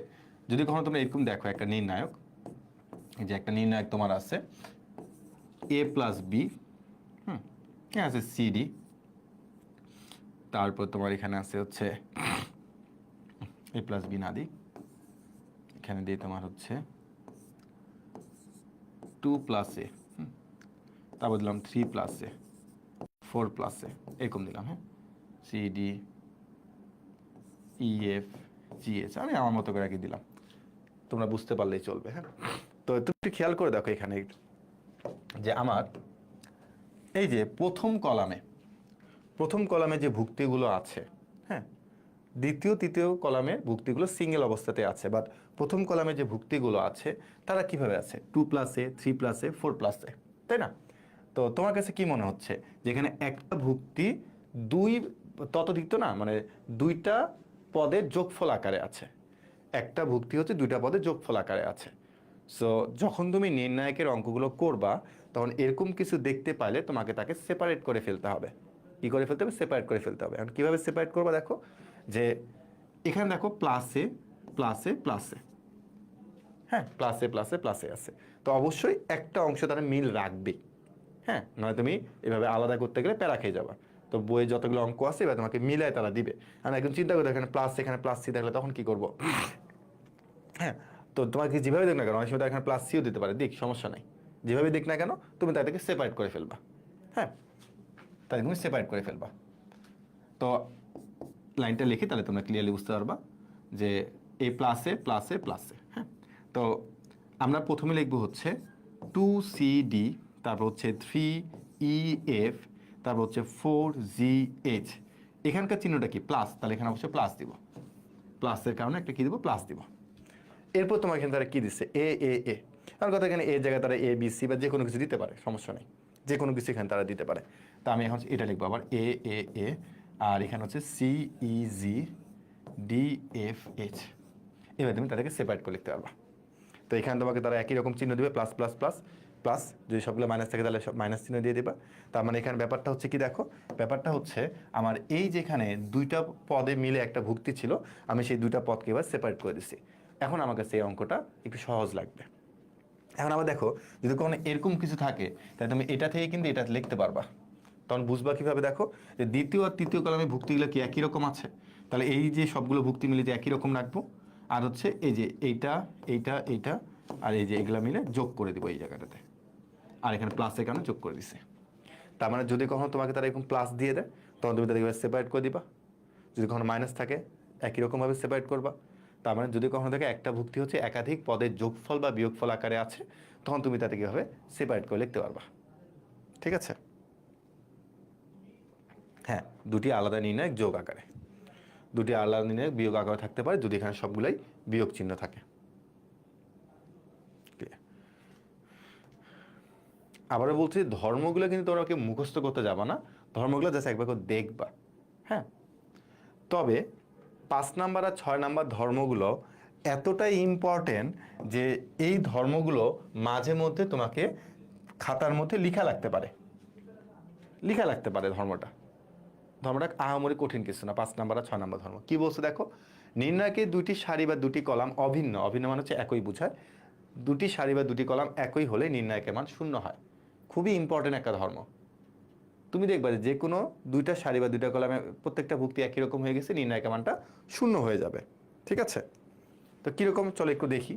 যদি কখনো তোমরা এরকম দেখো একটা নির্ণায়ক, এই যে একটা নির্ণায়ক তোমার আছে এ প্লাস বি, এখানে আছে সিডি, তারপর তোমার এখানে আছে হচ্ছে এ প্লাস বি না দিই, এখানে দিয়ে তোমার হচ্ছে 2+a, তারপর দিলাম 3+a, 4+a, এরকম দিলাম। হ্যাঁ, সিডি ইএফ জিএচ আমি আমার মতো করে আগে দিলাম, তোমরা বুঝতে পারলেই চলবে। হ্যাঁ, তো তুমি একটু খেয়াল করে দেখো এখানে যে আমার এই যে প্রথম কলামে যে ভুক্তিগুলো আছে, হ্যাঁ, দ্বিতীয় তৃতীয় কলামের ভুক্তিগুলো সিঙ্গেল অবস্থাতে আছে, বাট প্রথম কলামে যে ভুক্তিগুলো আছে তারা কিভাবে আছে 2+a, 3+a, 4+a, তাই না? তো তোমার কাছে কি মনে হচ্ছে যেখানে একটা ভুক্তি দুই ততোধিক তো না, মানে দুইটা পদের যোগফল আকারে আছে, একটা ভুক্তি হচ্ছে দুইটা পদের যোগফল আকারে আছে। সো যখন তুমি নির্ণায়কের অঙ্কগুলো করবা তখন এরকম কিছু দেখতে পাইলে তোমাকে তাকে সেপারেট করে ফেলতে হবে। কি করে ফেলতে হবে? সেপারেট করে ফেলতে হবে। এখন কীভাবে সেপারেট করবা দেখো, যে এখানে দেখো প্লাসে প্লাসে প্লাসে, হ্যাঁ, প্লাসে আছে, তো অবশ্যই একটা অংশ তারা মিল রাখবেই। হ্যাঁ, নয় তুমি এভাবে আলাদা করতে গেলে প্যারা খেয়ে যাবা। তো বইয়ে যতগুলো অঙ্ক আছে এবার তোমাকে মিলায় তারা দিবে। আমি একদম চিন্তা করে এখানে প্লাস সি থাকলে তখন কি করবো? হ্যাঁ, তো তোমাকে যেভাবে দেখ না কেন, অনেক সময় এখানে প্লাস সিও দিতে পারে, দিক, সমস্যা নাই। যেভাবে দেখ না কেন তুমি তাদেরকে সেপারেট করে ফেলবা। হ্যাঁ, তাদের তুমি সেপারেট করে ফেলবা। তো লাইনটা লিখে তাহলে তোমরা ক্লিয়ারলি বুঝতে পারবা যে এই প্লাসে। হ্যাঁ, তো আমরা প্রথমে লিখবো হচ্ছে 2CD, তারপর হচ্ছে 3EF, তারপর হচ্ছে 4GH। এখানকার চিহ্নটা কি? প্লাস, তাহলে এখানে অবশ্যই প্লাস দিব, প্লাসের কারণে একটা কি দিব? প্লাস দিব। এরপর তোমার এখানে তারা কি দিচ্ছে? এ। আর কথা এখানে এ জায়গায় তারা ABC বা যে কোনো কিছু দিতে পারে, সমস্যা নেই, যে কোনো কিছু এখানে তারা দিতে পারে। তা আমি এখন এটা লিখবো আবার এ, আর এখানে হচ্ছে CEGDFH। এবার তুমি তাদেরকে সেপারেট করে লিখতে পারবা। তো এখানে তোমাকে তারা একই রকম চিহ্ন দিবে, প্লাস, যদি সবগুলো মাইনাস থাকে তাহলে সব মাইনাস চিহ্ন দিয়ে দিবা। তার মানে এখানে ব্যাপারটা হচ্ছে কি দেখো, ব্যাপারটা হচ্ছে আমার এই যেখানে দুইটা পদে মিলে একটা ভুক্তি ছিল, আমি সেই দুইটা পদকে এবার সেপারেট করে দিচ্ছি। এখন আমার কাছে এই অঙ্কটা একটু সহজ লাগবে। এখন আবার দেখো, যদি কোনো এরকম কিছু থাকে তাহলে তুমি এটা থেকে কিন্তু এটা লিখতে পারবা। তখন বুঝবা কিভাবে? দেখো যে দ্বিতীয় আর তৃতীয় কলামে ভুক্তিগুলো কি একই রকম আছে, তাহলে এই যে সবগুলো ভুক্তি মিলে যে একই রকম রাখবো, আর হচ্ছে এই যে এইটা আর এই যে এগুলা মিলে যোগ করে দিব এই জায়গাটাতে, আর এখানে প্লাসের কারণে যোগ করে দিছে। তার মানে যদি কখনো তোমাকে তারা এরকম প্লাস দিয়ে দেয় তখন তুমি তাদেরকে সেপারেট করে দিবা, যদি কখনো মাইনাস থাকে একই রকমভাবে সেপারেট করবা। তার মানে যদি কখনো দেখে একটা ভুক্তি হচ্ছে একাধিক পদের যোগফল বা বিয়োগফল আকারে আছে তখন তুমি তাদেরকে কীভাবে সেপারেট করে লিখতে পারবা। ঠিক আছে? হ্যাঁ, দুটি আলাদা নির্ণায়ক যোগ আকারে, দুটি আলাদা নির্ণায়ক বিয়োগ আকারে থাকতে পারে যদি এখানে সবগুলাই বিয়োগ চিহ্ন থাকে। আবারও বলছি, ধর্মগুলো কিন্তু তোমরা কেউ মুখস্থ করতে যাবা না, ধর্মগুলো জাস্ট একবার করে দেখবা। হ্যাঁ, তবে 5 নাম্বার আর 6 নাম্বার ধর্মগুলো এতটাই ইম্পর্টেন্ট যে এই ধর্মগুলো মাঝে মধ্যে তোমাকে খাতার মধ্যে লেখা লাগতে পারে, ধর্মটা আহামরি কঠিন কিছু না। 5 নাম্বার আর 6 নাম্বার ধর্ম কি বলছে দেখো, নির্ণায়কের দুটি সারি বা দুটি কলাম অভিন্ন, অভিন্ন মানে হচ্ছে একই বোঝায়, দুটি সারি বা দুটি কলাম একই হলে নির্ণায়কের মান শূন্য হয়। খুবই ইম্পর্টেন্ট একটা ধর্ম। তুমি দেখবা যে কোনো দুইটা সারি বা দুইটা কলামে প্রত্যেকটা ভুক্তি একই রকম হয়ে গেছে, নির্ণায়কের মানটা শূন্য হয়ে যাবে। ঠিক আছে? তো কিরকম চলো একটু দেখি।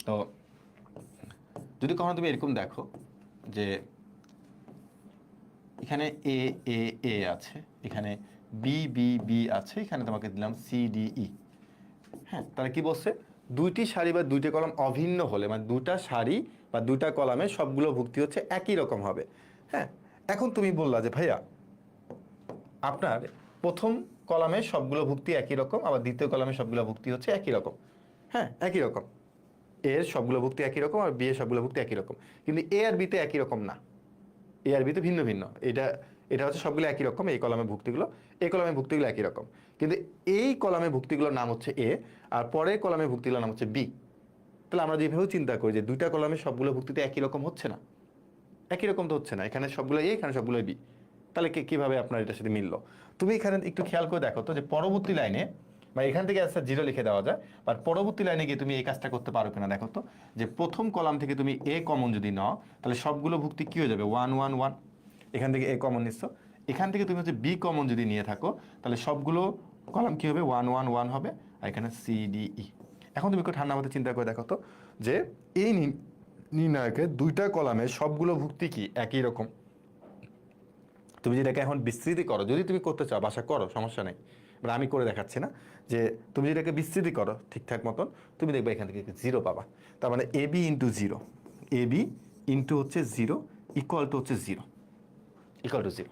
তো যদি কখনো তুমি এরকম দেখো যে এখানে এ এ এ আছে, এখানে বি বি বি আছে, এখানে তোমাকে দিলাম সি ডি ই। হ্যাঁ, তাহলে কি বলছে, দুইটি সারি বা দুইটি কলাম অভিন্ন হলে মানে দুটা সারি বা দুইটা কলামে সবগুলো ভুক্তি হচ্ছে একই রকম হবে। হ্যাঁ, এখন তুমি বললা যে ভাইয়া আপনার প্রথম কলামে সবগুলো ভুক্তি একই রকম, আবার দ্বিতীয় কলামে সবগুলো ভুক্তি হচ্ছে একই রকম। হ্যাঁ, একই রকম, এর সবগুলো ভুক্তি একই রকম আর বি এর সবগুলো ভুক্তি একই রকম, কিন্তু এ আর বিতে একই রকম না, এ আর বিতে ভিন্ন ভিন্ন। এটা হচ্ছে সবগুলো একই রকম, এই কলামের ভুক্তিগুলো, এই কলামের ভুক্তিগুলো একই রকম, কিন্তু এই কলামের ভুক্তিগুলোর নাম হচ্ছে এ আর পরের কলামের ভুক্তিগুলোর নাম হচ্ছে বি। তাহলে আমরা যেভাবে চিন্তা করি যে দুইটা কলামের সবগুলো ভুক্তিতে একই রকম হচ্ছে না, একই রকম তো হচ্ছে না, এখানে সবগুলো এ, এখানে সবগুলো বি, তাহলে কিভাবে আপনার এটার সাথে মিললো? তুমি এখানে একটু খেয়াল করে দেখো তো যে পরবর্তী লাইনে বা এখান থেকে আচ্ছা 0 লিখে দেওয়া যায়, বাট পরবর্তী লাইনে গিয়ে তুমি এই কাজটা করতে পারো কিনা দেখো তো, যে প্রথম কলাম থেকে তুমি এ কমন যদি নাও তাহলে সবগুলো ভুক্তি কি হয়ে যাবে 1 1 1, এখান থেকে এ কমন নিচ্ছ, এখান থেকে তুমি হচ্ছে বি কমন যদি নিয়ে থাকো তাহলে সবগুলো কলাম কি হবে 1 1 1 হবে, আর এখানে সি ডি ই। এখন তুমি একটু ঠান্ডা মাথায় চিন্তা করে দেখো তো যে এই নির্ণায়কের দুইটা কলামে সবগুলো ভুক্তি কি একই রকম। তুমি যেটাকে এখন বিস্তৃতি করো, যদি তুমি করতে চাও বাসা করো, সমস্যা নেই, মানে আমি করে দেখাচ্ছি না, যে তুমি যেটাকে বিস্তৃতি করো ঠিকঠাক মতন তুমি দেখবে এখান থেকে 0 পাবা। তার মানে A B into 0, A B into হচ্ছে 0 ইকুয়াল টু হচ্ছে 0, ইকুয়াল টু 0,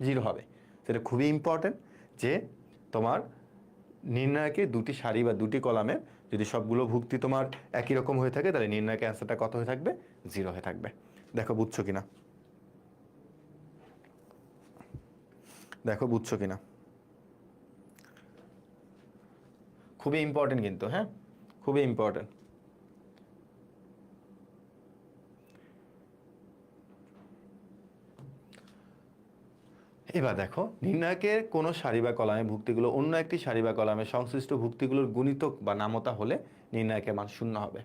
0 হবে। সেটা খুবই ইম্পর্টেন্ট যে তোমার নির্ণায়কে দুটি সারি বা দুটি কলামের যদি সবগুলো ভুক্তি তোমার একই রকম হয়ে থাকে তাহলে নির্ণায়কের অ্যান্সারটা কত হয়ে থাকবে, 0 হয়ে থাকবে। দেখো বুঝছো কিনা, দেখো বুঝছো কিনা, খুবই ইম্পর্টেন্ট কিন্তু, হ্যাঁ খুবই ইম্পর্টেন্ট। এবার দেখো নির্ণায়কের কোনো সারি বা কলামে ভুক্তিগুলো অন্য একটি সারি বা কলামে সংশ্লিষ্ট ভুক্তিগুলোর গুণিতক বা নামতা হলে নির্ণায়কের মান শূন্য হবে।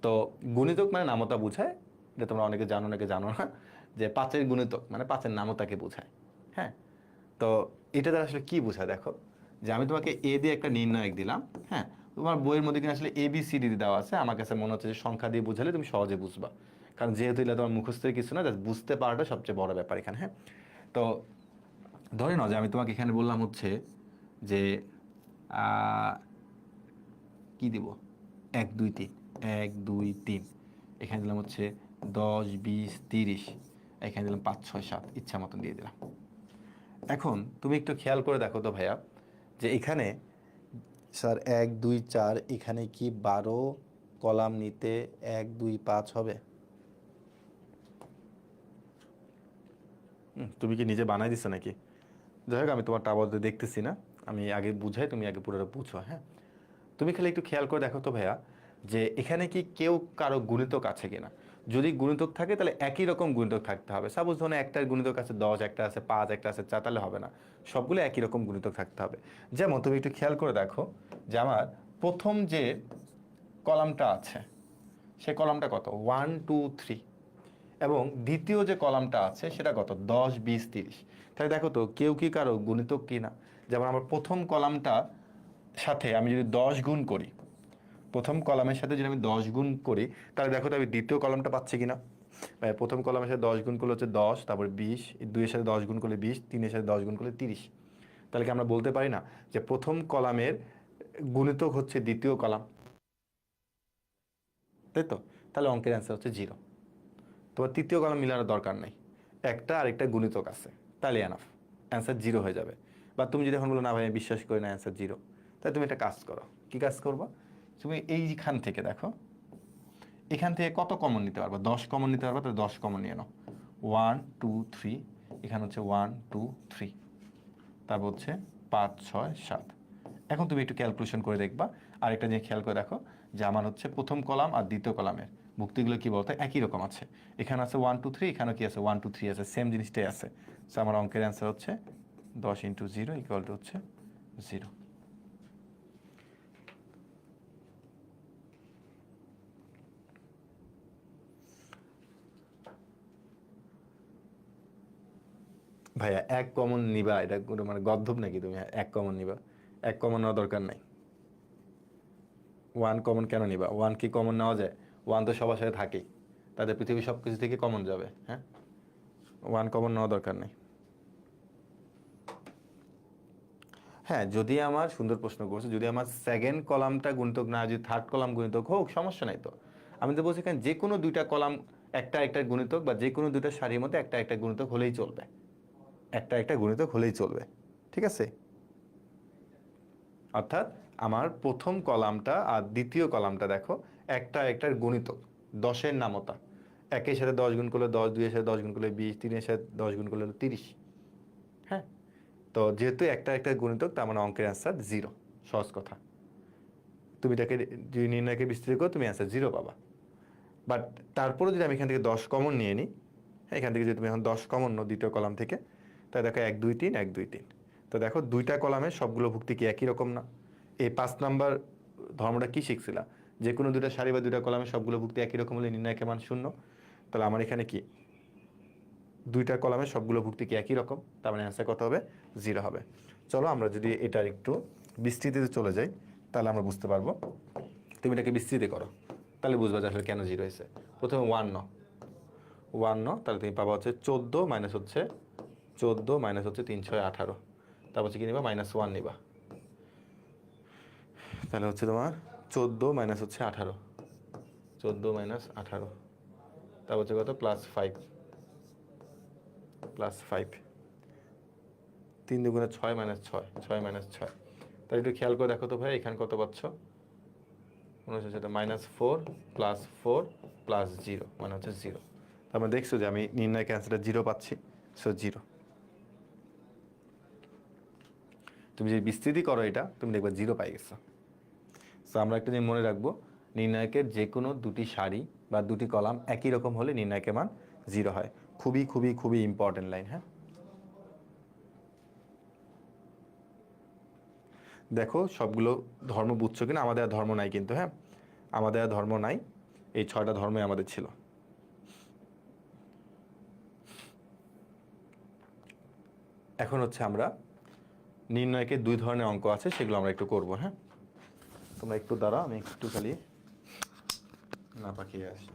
তো গুণিতক মানে নামতা বোঝায়, এটা তোমরা অনেকে জানো অনেকে জানো না, যে 5-এর গুণিতক মানে 5-এর নামতাকে বোঝায়। হ্যাঁ, তো এটা দ্বারা আসলে কি বোঝায় দেখো, যে আমি তোমাকে এ দিয়ে একটা নির্ণায়ক দিলাম, হ্যাঁ তোমার বইয়ের মধ্যে কিনা আসলে এ বি সি ডি দেওয়া আছে, আমার কাছে মনে হচ্ছে যে সংখ্যা দিয়ে বুঝালে তুমি সহজে বুঝবা, কারণ যেহেতু এটা তোমার মুখস্থের কিছু না, জাস্ট বুঝতে পারাটা সবচেয়ে বড় ব্যাপার এখানে। হ্যাঁ, তো ধরে নাও যে আমি তোমাকে এখানে বললাম হচ্ছে যে কি দিব 1 2 3, 1 2 3, এখানে দিলাম হচ্ছে 10 20 30, এখানে দিলাম 5 6 7, ইচ্ছা মতন দিয়ে দিলাম। এখন তুমি একটু খেয়াল করে দেখো তো ভাইয়া, যে এখানে স্যার 1 2 4, এখানে কি 12 কলাম নিতে 1 2 5 হবে? তুমি কি নিজে বানাই দিছো নাকি? যাই হোক আমি তোমার টাবলতে দেখতেছি না, আমি আগে বুঝাই, তুমি আগে পুরোটা বুঝো। হ্যাঁ, তুমি খালি একটু খেয়াল করে দেখো তো ভাইয়া, যে এখানে কি কেউ কারো গুণিতক আছে কিনা। যদি গুণিতক থাকে তাহলে একই রকম গুণিতক থাকতে হবে। সাপোজ ধরুন একটার গুণিতক আছে 10, একটা আছে 5, একটা আছে 4, তাহলে হবে না, সবগুলো একই রকম গুণিতক থাকতে হবে। যেমন তুমি একটু খেয়াল করে দেখো যে আমার প্রথম যে কলামটা আছে সে কলামটা কত 1 2 3, এবং দ্বিতীয় যে কলামটা আছে সেটা কত 10 20 30। তাহলে দেখো তো কেউ কি কারো গুণিতক কিনা। যেমন আমার প্রথম কলামটা সাথে আমি যদি 10 গুণ করি, প্রথম কলামের সাথে যদি আমি 10 গুণ করি তাহলে দেখো তো আমি দ্বিতীয় কলামটা পাচ্ছি কিনা। ভাই প্রথম কলামের সাথে 10 গুণ করলে হচ্ছে 10, তারপর 20, 2 এর সাথে 10 গুণ করলে 20, 3 এর সাথে 10 গুণ করলে 30। তাহলে কি আমরা বলতে পারি না যে প্রথম কলামের গুণিতক হচ্ছে দ্বিতীয় কলাম, তাই তো? তাহলে অঙ্কের অ্যান্সার হচ্ছে 0। তোমার তৃতীয় কলাম মিলানোর দরকার নেই, একটা আরেকটা গুণিতক আছে, তাহলে এনাফ, অ্যান্সার 0 হয়ে যাবে। বা তুমি যদি এখন বলো না ভাই আমি বিশ্বাস করি না, অ্যান্সার 0, তাহলে তুমি একটা কাজ করো। কি কাজ করবো? তুমি এইখান থেকে দেখো, এখান থেকে কত কমন নিতে পারবা? 10 কমন নিতে পারবা, তাহলে 10 কমন নিয়ে নাও। 1 2 3, এখানে হচ্ছে 1 2 3, তারপর হচ্ছে 5 6 7। এখন তুমি একটু ক্যালকুলেশন করে দেখবা। আর একটা জিনিস খেয়াল করে দেখো যে আমার হচ্ছে প্রথম কলাম আর দ্বিতীয় কলামের ভুক্তিগুলো কি বলতো একই রকম আছে। এখানে আছে 1 2 3, এখানেও কি আছে 1 2 3 আছে, সেম জিনিসটাই আছে। সো আমার অঙ্কের অ্যান্সার হচ্ছে 10 × 0 = হচ্ছে 0। ভাইয়া এক কমন নিবা, এটা কোনো মানে গদ্ধব নাকি তুমি এক কমন নিবা? এক কমন নেওয়া দরকার নাই। 1 কমন কেন নিবা? 1 কি কমন নেওয়া যায়? 1 তো সবার সাথে থাকেই, তাদের পৃথিবীর সব কিছু থেকে কমন যাবে। হ্যাঁ, 1 কমন নেওয়া দরকার নেই। হ্যাঁ, যদি আমার সুন্দর প্রশ্ন করছে, যদি আমার সেকেন্ড কলামটা গুণিতক না, যদি থার্ড কলাম গুণিতক হোক, সমস্যা নাই তো। আমি তো বলছি এখানে যে কোনো দুইটা কলাম একটা একটা গুণিতক, বা যে কোনো দুইটা সারির মধ্যে একটা একটা গুণিতক হলেই চলবে, একটা একটা গুণিতক হলেই চলবে, ঠিক আছে? অর্থাৎ আমার প্রথম কলামটা আর দ্বিতীয় কলামটা দেখো একটা একটার গুণিতক, 10-এর নামতা। 1-এর সাথে 10 গুণ করলে 10, 2-এর সাথে 10 গুণ করলে 20, 3-এর সাথে 10 গুণ করলে 30। হ্যাঁ, তো যেহেতু একটা একটা গুণিতক, তার মানে অঙ্কের অ্যান্সার 0। সহজ কথা। তুমি এটাকে যদি নির্ণয়কে বিস্তৃত করো, তুমি অ্যান্সার 0 পাবা। বাট তারপরে যদি আমি এখান থেকে 10 কমন নিয়ে নিই, এখান থেকে যদি তুমি এখন 10 কমন নাও দ্বিতীয় কলাম থেকে, তাই দেখো 1 2 3 1 2 3। তো দেখো দুইটা কলামের সবগুলো ভুক্তি কি একই রকম না? এই 5 নাম্বার ধর্মটা কি শিখছিলা? যে কোনো দুইটা সারি বা দুইটা কলামের সবগুলো ভুক্তি একই রকম হলে নির্ণয়কের মান 0। তাহলে আমার এখানে কি দুইটা কলামের সবগুলো ভুক্তি কি একই রকম, তার মানে অ্যান্সার কত হবে? 0 হবে। চলো আমরা যদি এটার একটু বিস্তৃতিতে চলে যাই, তাহলে আমরা বুঝতে পারবো। তুমি এটাকে বিস্তৃতি করো, তাহলে বুঝবা যে আসলে কেন 0 হয়েছে। প্রথমে 1 নাও, 1 নাও, তাহলে তুমি পাবা হচ্ছে 14 মাইনাস হচ্ছে 3 6 18। তারপর হচ্ছে কি নিবা? -1 নিবা। তাহলে হচ্ছে তোমার 14 মাইনাস হচ্ছে 18, 14 মাইনাস 18, তারপর হচ্ছে কত? +5, +5। 3 দুগুণে 6 মাইনাস 6, 6 মাইনাস 6। তাহলে একটু খেয়াল করে দেখো তো ভাই, এখানে কত পাচ্ছ? মনে হচ্ছে সেটা -4 +4 +0 মানে হচ্ছে 0। তার মানে দেখছো যে আমি নির্ণয় ক্যান্সারটা 0 পাচ্ছি, সো 0। তুমি যদি বিস্তৃতি করো এটা, তুমি দেখবে 0 পাই গেছো। সো আমরা একটা জিনিস মনে রাখবো, নির্ণায়কের যে কোনো দুটি সারি বা দুটি কলাম একই রকম হলে নির্ণায়কের মান 0 হয়। খুবই খুবই খুবই ইম্পর্টেন্ট লাইন। হ্যাঁ, দেখো সবগুলো ধর্ম বুঝছো কিনা? আমাদের আর ধর্ম নাই কিন্তু। হ্যাঁ, আমাদের আর ধর্ম নাই, এই 6টা ধর্মই আমাদের ছিল। এখন হচ্ছে আমরা নির্ণয়কে 2 ধরনের অঙ্ক আছে, সেগুলো আমরা একটু করব। হ্যাঁ, তোমরা একটু দাঁড়াও, আমি একটু খালি না পাকিয়ে আসি।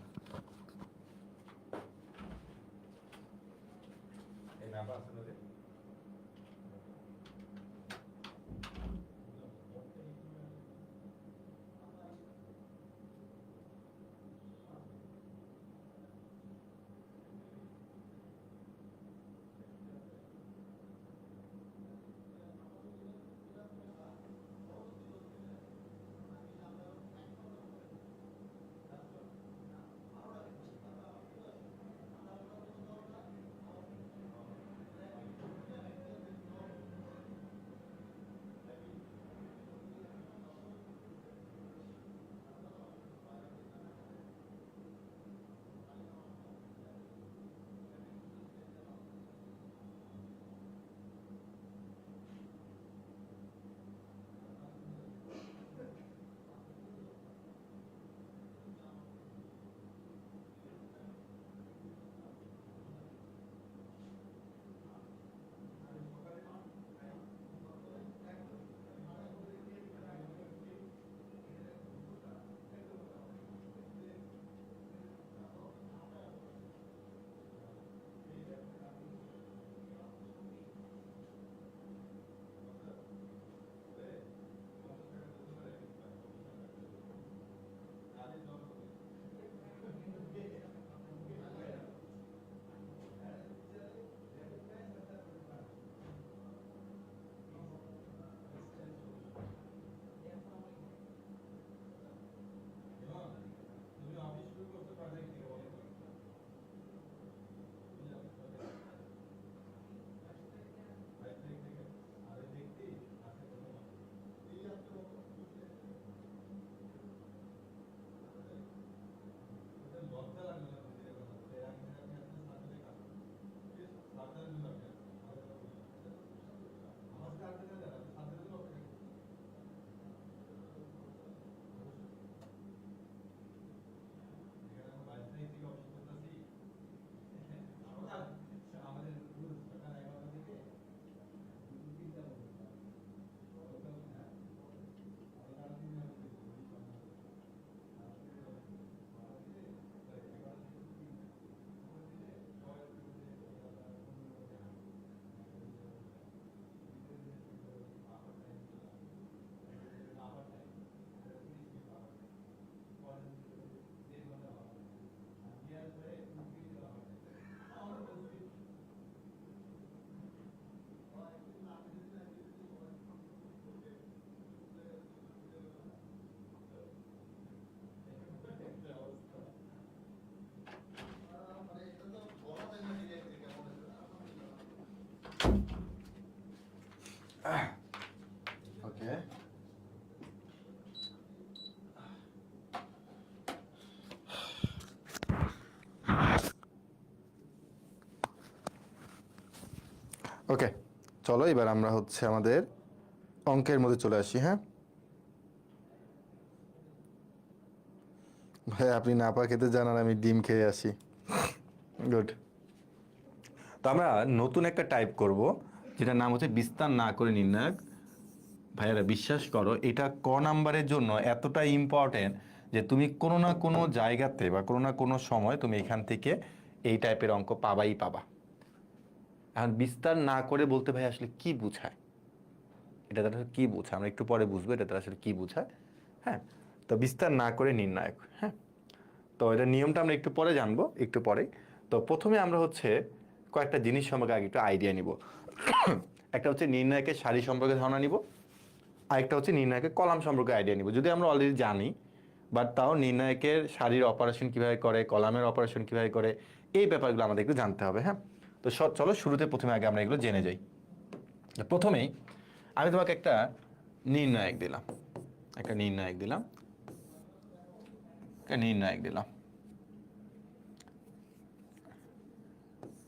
ওকে, চলো এবার আমরা হচ্ছে আমাদের অঙ্কের মধ্যে চলে আসি। হ্যাঁ ভাই, আপনি নাপা খেতে যান আর আমি ডিম খেয়ে আসি। গুড। তো আমরা নতুন একটা টাইপ করব, যেটার নাম হচ্ছে বিস্তার না করে নির্ণায়ক। ভাইয়ারা বিশ্বাস করো, এটা ক নাম্বারের জন্য এতটা ইম্পর্টেন্ট যে তুমি কোনো না কোনো জায়গাতে বা কোনো না কোনো সময় তুমি এখান থেকে এই টাইপের অঙ্ক পাবাই পাবা। এখন বিস্তার না করে বলতে ভাই আসলে কি বোঝায়, এটা দ্বারা কি বোঝায় আমরা একটু পরে বুঝবো এটা দ্বারা আসলে কি বোঝায়। হ্যাঁ, তো বিস্তার না করে নির্ণায়ক। হ্যাঁ, তো এটা নিয়মটা আমরা একটু পরে জানবো, একটু পরে। তো প্রথমে আমরা হচ্ছে কয়েকটা জিনিস সম্পর্কে আগে একটু আইডিয়া নিব। একটা হচ্ছে নির্ণায়কের সারি সম্পর্কে ধারণা নিব, আরেকটা হচ্ছে নির্ণায়কের কলাম সম্পর্কে আইডিয়া নিব। যদি আমরা অলরেডি জানি, বাট তাও নির্ণায়কের সারির অপারেশন কিভাবে করে, কলামের অপারেশন কিভাবে করে, এই ব্যাপারগুলো আমাদের একটু জানতে হবে। হ্যাঁ, তো চলো শুরুতে প্রথমে আগে আমরা এগুলো জেনে যাই। প্রথমেই আমি তোমাকে একটা নির্ণায়ক দিলাম, একটা নির্ণায়ক দিলাম, একটা নির্ণায়ক দিলাম,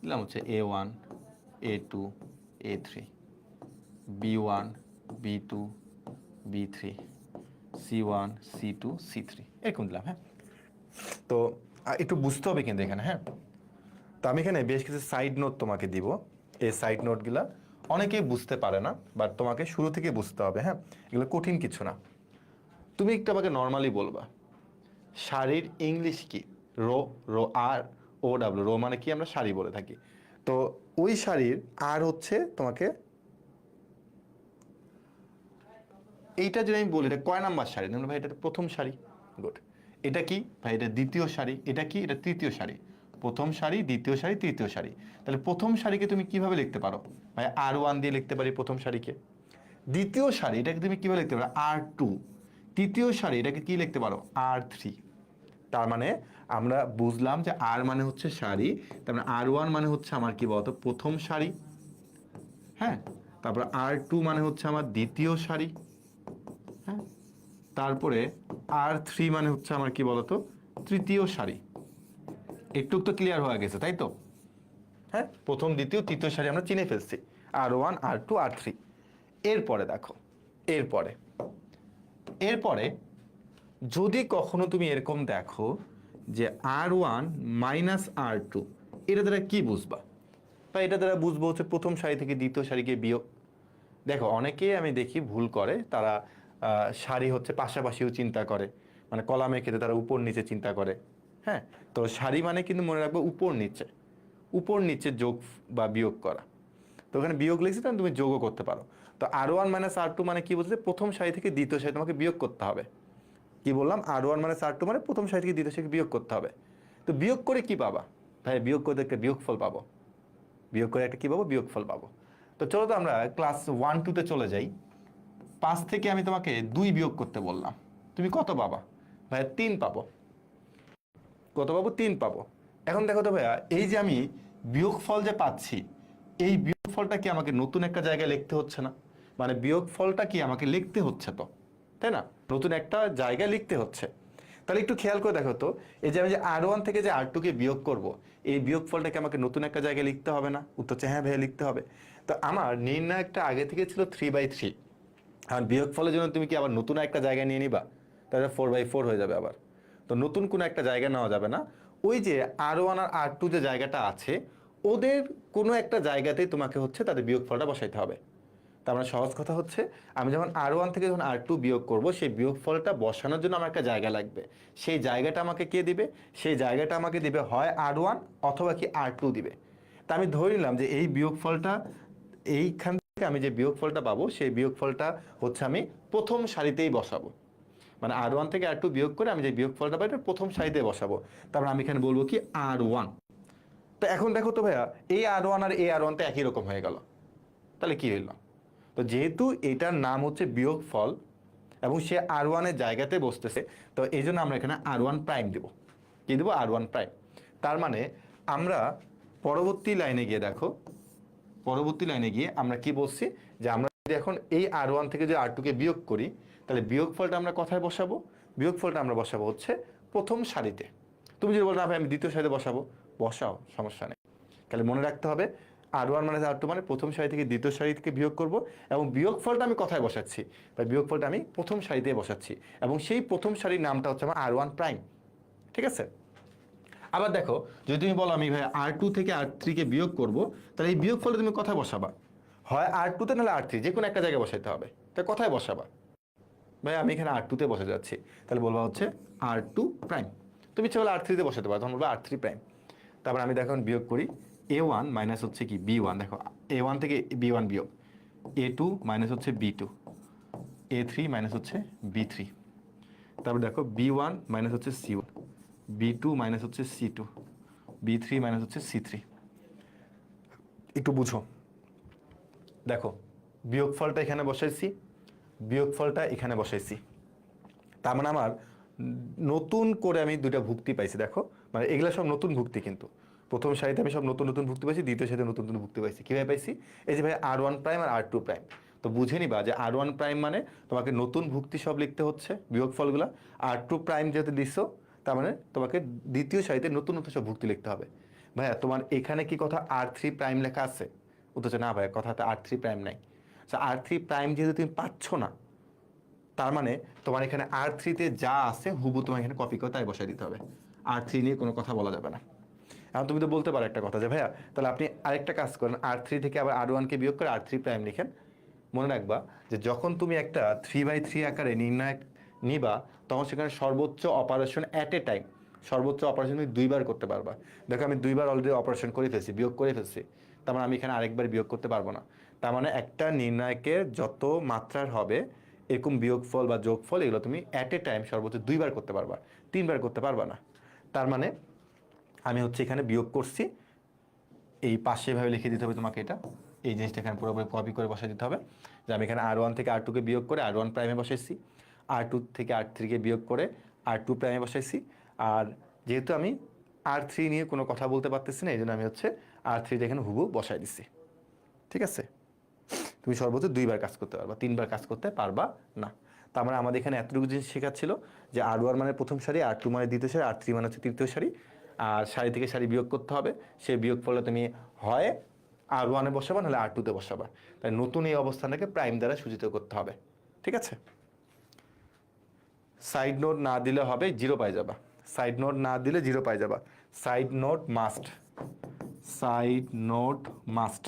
দিলাম হচ্ছে A1, A2, A3, B1, B2, B3, C1, C2, C3, এরকম দিলাম। হ্যাঁ, তো একটু বুঝতে হবে কিন্তু এখানে। হ্যাঁ, তো আমি এখানে বেশ কিছু সাইড নোট তোমাকে দিব। এই সাইড নোটগুলা অনেকেই বুঝতে পারে না, বাট তোমাকে শুরু থেকে বুঝতে হবে। হ্যাঁ, এগুলো কঠিন কিছু না। তুমি একটু আমাকে নর্মালি বলবা সারির ইংলিশ কি। রো, রো আর ও ডাব্লিউ, রো মানে কি আমরা সারি বলে থাকি। তো ওই সারির আর হচ্ছে তোমাকে এইটা যদি আমি বলি এটা কয় নাম্বার সারি, দেখুন ভাই এটা প্রথম সারি। গুড। এটা কি ভাই, এটা দ্বিতীয় সারি। এটা কি, এটা তৃতীয় সারি। প্রথম সারি, দ্বিতীয় সারি, তৃতীয় সারি। তাহলে প্রথম সারিকে তুমি কিভাবে লিখতে পারো ভাই, R1 দিয়ে লিখতে পারি প্রথম সারিকে। দ্বিতীয় সারি এটাকে তুমি কিভাবে লিখতে পারো, R2। তৃতীয় সারি এটাকে কি লিখতে পারো, R3। তার মানে আমরা বুঝলাম যে আর মানে হচ্ছে সারি, তার মানে R1 মানে হচ্ছে আমার কি বলতো প্রথম সারি। হ্যাঁ, তারপর R2 মানে হচ্ছে আমার দ্বিতীয় সারি। হ্যাঁ, তারপরে R3 মানে হচ্ছে আমার কি বলতো তৃতীয় সারি। একটু তো ক্লিয়ার হয়ে গেছে তাই তো? হ্যাঁ, প্রথম দ্বিতীয় তৃতীয় সারি আমরা চিনে ফেলছি, R1, R2, R3। এরপরে দেখো, এরপরে এরপরে যদি কখনো তুমি এরকম দেখো যে R1 মাইনাস R2, এটা দ্বারা কি বুঝবা? বা এটা দ্বারা বুঝবো হচ্ছে প্রথম সারি থেকে দ্বিতীয় সারিকে বিয়োগ। দেখো অনেকেই আমি দেখি ভুল করে, তারা সারি হচ্ছে পাশাপাশিও চিন্তা করে, মানে কলামের ক্ষেত্রে তারা উপর নিচে চিন্তা করে। হ্যাঁ, তো সারি মানে কিন্তু মনে রাখবো উপর নিচে, উপর নিচে যোগ বা বিয়োগ করা। তো ওখানে বিয়োগ লিখছি, তাহলে তুমি যোগও করতে পারো। তো R1 মাইনাস R2 মানে কি বলছে, প্রথম সারি থেকে দ্বিতীয় সারি তোমাকে বিয়োগ করতে হবে। কি বললাম, R1 মাইনাস R2 মানে প্রথম সারি থেকে দ্বিতীয় সারিকে বিয়োগ করতে হবে। তো বিয়োগ করে কি পাবা ভাই, বিয়োগ করে একটা বিয়োগফল পাবো। বিয়োগ করে একটা কি পাবো, বিয়োগফল পাবো। তো চলো তো আমরা ক্লাস 1-2-তে চলে যাই। 5 থেকে আমি তোমাকে 2 বিয়োগ করতে বললাম, তুমি কত পাবা ভাইয়া, 3 পাবো। কত পাবো, 3 পাবো। এখন দেখো তো ভাইয়া, এই যে আমি বিয়োগফল যে পাচ্ছি, এই বিয়োগফলটা কি আমাকে নতুন একটা জায়গায় লিখতে হচ্ছে না? মানে বিয়োগফলটা কি আমাকে লিখতে হচ্ছে তো, তাই না? নতুন একটা জায়গায় লিখতে হচ্ছে। তাহলে একটু খেয়াল করে দেখো তো, এই যে আমি যে R1 থেকে যে R2 কে বিয়োগ করব, এই বিয়োগফলটাকে আমাকে নতুন একটা জায়গায় লিখতে হবে না? উত্তর হচ্ছে হ্যাঁ ভাইয়া লিখতে হবে। তো আমার নির্ণায়কটা আগে থেকে ছিল 3/3। আর বিয়োগফলের জন্য তুমি কি আবার নতুন একটা জায়গায় নিয়ে নিবা? তাহলে 4/4 হয়ে যাবে আবার। তো নতুন কোনো একটা জায়গা নেওয়া যাবে না। ওই যে R1 আর R2 যে জায়গাটা আছে, ওদের কোনো একটা জায়গাতেই তোমাকে হচ্ছে তাদের বিয়োগফলটা বসাইতে হবে। তার মানে সহজ কথা হচ্ছে, আমি যখন R1 থেকে যখন R2 বিয়োগ করব, সেই বিয়োগফলটা বসানোর জন্য আমার একটা জায়গা লাগবে। সেই জায়গাটা আমাকে কে দিবে? সেই জায়গাটা আমাকে দিবে হয় R1 অথবা কি R2 দিবে। তা আমি ধরে নিলাম যে এই বিয়োগফলটা, এইখান থেকে আমি যে বিয়োগফলটা পাবো, সেই বিয়োগফলটা হচ্ছে আমি প্রথম সারিতেই বসাবো। মানে R1 থেকে R2 বিয়োগ করে আমি যে বিয়োগফলটা পাই, এটা প্রথম সারিতে বসাবো। তারপর আমি এখানে বলবো কি R1। তো এখন দেখো তো ভাইয়া, এই R1 আর এই R1 তো একই রকম হয়ে গেল। তাহলে কি হইল? তো যেহেতু এটার নাম হচ্ছে বিয়োগফল এবং সে R1 এর জায়গাতে বসতেছে, তো এই জন্য আমরা এখানে R1 প্রাইম দেবো। কি দেবো? R1 prime. তার মানে আমরা পরবর্তী লাইনে গিয়ে দেখো, পরবর্তী লাইনে গিয়ে আমরা কি বলছি, যে আমরা যদি এখন এই R1 থেকে যে R2 কে বিয়োগ করি, তাহলে বিয়োগফলটা আমরা কোথায় বসাবো? বিয়োগফলটা আমরা বসাবো হচ্ছে প্রথম সারিতে। তুমি যদি বলো না ভাই আমি দ্বিতীয় সারিতে বসাবো, বসাও, সমস্যা নেই। তাহলে মনে রাখতে হবে R1 মাইনাস R2 মানে প্রথম সারি থেকে দ্বিতীয় সারি থেকে বিয়োগ করব এবং বিয়োগফলটা আমি কথায় বসাচ্ছি বা বিয়োগফলটা আমি প্রথম সারিতে বসাচ্ছি এবং সেই প্রথম সারির নামটা হচ্ছে আমার R1 প্রাইম। ঠিক আছে, আবার দেখো যদি তুমি বলো আমি ভাই R2 থেকে R3 কে বিয়োগ করব, তাহলে এই বিয়োগফলটা তুমি কথায় বসাবা, হয় R2 তে নাহলে R3, যে কোনো একটা জায়গায় বসাইতে হবে। তাই কথায় বসাবা, ভাই আমি এখানে R2 তে বসে যাচ্ছি, তাহলে বলবা হচ্ছে R2 প্রাইম। তুমি ইচ্ছে বলে R3 তে বসাতে পারো, তখন বলবা R3 প্রাইম। তারপর আমি দেখো বিয়োগ করি, A1 মাইনাস হচ্ছে কি B1, দেখো A1 থেকে B1 বিয়োগ, A2 মাইনাস হচ্ছে B2, A3 মাইনাস হচ্ছে B3। তারপর দেখো B1 মাইনাস হচ্ছে C1, B2 মাইনাস হচ্ছে C2, B3 মাইনাস হচ্ছে C3। একটু বুঝো, দেখো বিয়োগফলটা এখানে বসাইছি, বিয়োগফলটা এখানে বসাইছি, তার মানে আমার নতুন করে আমি দুইটা ভুক্তি পাইছি। দেখো মানে এগুলা সব নতুন ভুক্তি, কিন্তু প্রথম সারিতে আমি সব নতুন নতুন ভুক্তি পাইছি, দ্বিতীয় সারিতে নতুন নতুন ভুক্তি পাইছি। কীভাবে পাইছি? এই যে ভাই R1 প্রাইম আর R2 প্রাইম, তো বুঝে নিবা যে R1 প্রাইম মানে তোমাকে নতুন ভুক্তি সব লিখতে হচ্ছে বিয়োগফলগুলা, R2 প্রাইম যেহেতু দিছো তার মানে তোমাকে দ্বিতীয় সারিতে নতুন নতুন সব ভুক্তি লিখতে হবে। ভাইয়া তোমার এখানে কি কথা R3 প্রাইম লেখা আছে? অথচ না ভাইয়া, কথাতে R3 প্রাইম নাই। আচ্ছা R3 প্রাইম যেহেতু তুমি পাচ্ছ না, তার মানে তোমার এখানে R3 তে যা আছে হুবু তোমার এখানে কপি করে তাই বসাই দিতে হবে, R3 নিয়ে কোনো কথা বলা যাবে না। এখন তুমি তো বলতে পারো একটা কথা যে ভাইয়া তাহলে আপনি আরেকটা কাজ করেন, R3 থেকে আবার R1 কে বিয়োগ করে R3 প্রাইম লিখেন। মনে রাখবা যে যখন তুমি একটা 3/3 আকারে নির্ণয় নিবা, তখন সেখানে সর্বোচ্চ অপারেশন অ্যাট এ টাইম, সর্বোচ্চ অপারেশন তুমি দুইবার করতে পারবা। দেখো আমি দুইবার অলরেডি অপারেশন করে ফেলছি, বিয়োগ করে ফেলছি, তার মানে আমি এখানে আরেকবার বিয়োগ করতে পারবো না। তার মানে একটা নির্ণায়কের যত মাত্রার হবে এরকম বিয়োগফল বা যোগফল এগুলো তুমি অ্যাট এ টাইম সর্বোচ্চ দুইবার করতে পারবা, তিনবার করতে পারবা না। তার মানে আমি হচ্ছে এখানে বিয়োগ করছি, এই পাশে ভাবে লিখে দিতে হবে তোমাকে, এটা এই জিনিসটা এখানে পুরোপুরি কপি করে বসাই দিতে হবে যে আমি এখানে R1 থেকে R2 কে বিয়োগ করে R1 প্রাইমে বসাইছি, R2 থেকে R3 কে বিয়োগ করে R2 প্রাইমে বসাইছি। আর যেহেতু আমি R3 নিয়ে কোনো কথা বলতে পারতেছি না, এই জন্য আমি হচ্ছে R3 এখানে হুবু বসাই দিচ্ছি। ঠিক আছে, তুমি সর্বোচ্চ দুইবার কাজ করতে পারবা, তিনবার কাজ করতে পারবা না। তার মানে আমাদের এখানে এতটুকু জিনিস শেখাচ্ছিল যে R1 মানে প্রথম সারি, R2 মানে দ্বিতীয় সারি, R3 মানে হচ্ছে তৃতীয় সারি, আর সারি থেকে সারি বিয়োগ করতে হবে। সেই বিয়োগ ফলে তুমি হয় R1 এ বসাবা নাহলে R2 তে বসাবা। তাই নতুন এই অবস্থানটাকে প্রাইম দ্বারা সূচিত করতে হবে। ঠিক আছে, সাইড নোট না দিলে হবে 0 পাই যাবা, সাইড নোট না দিলে 0 পাই যাবা। Side note must, side note must.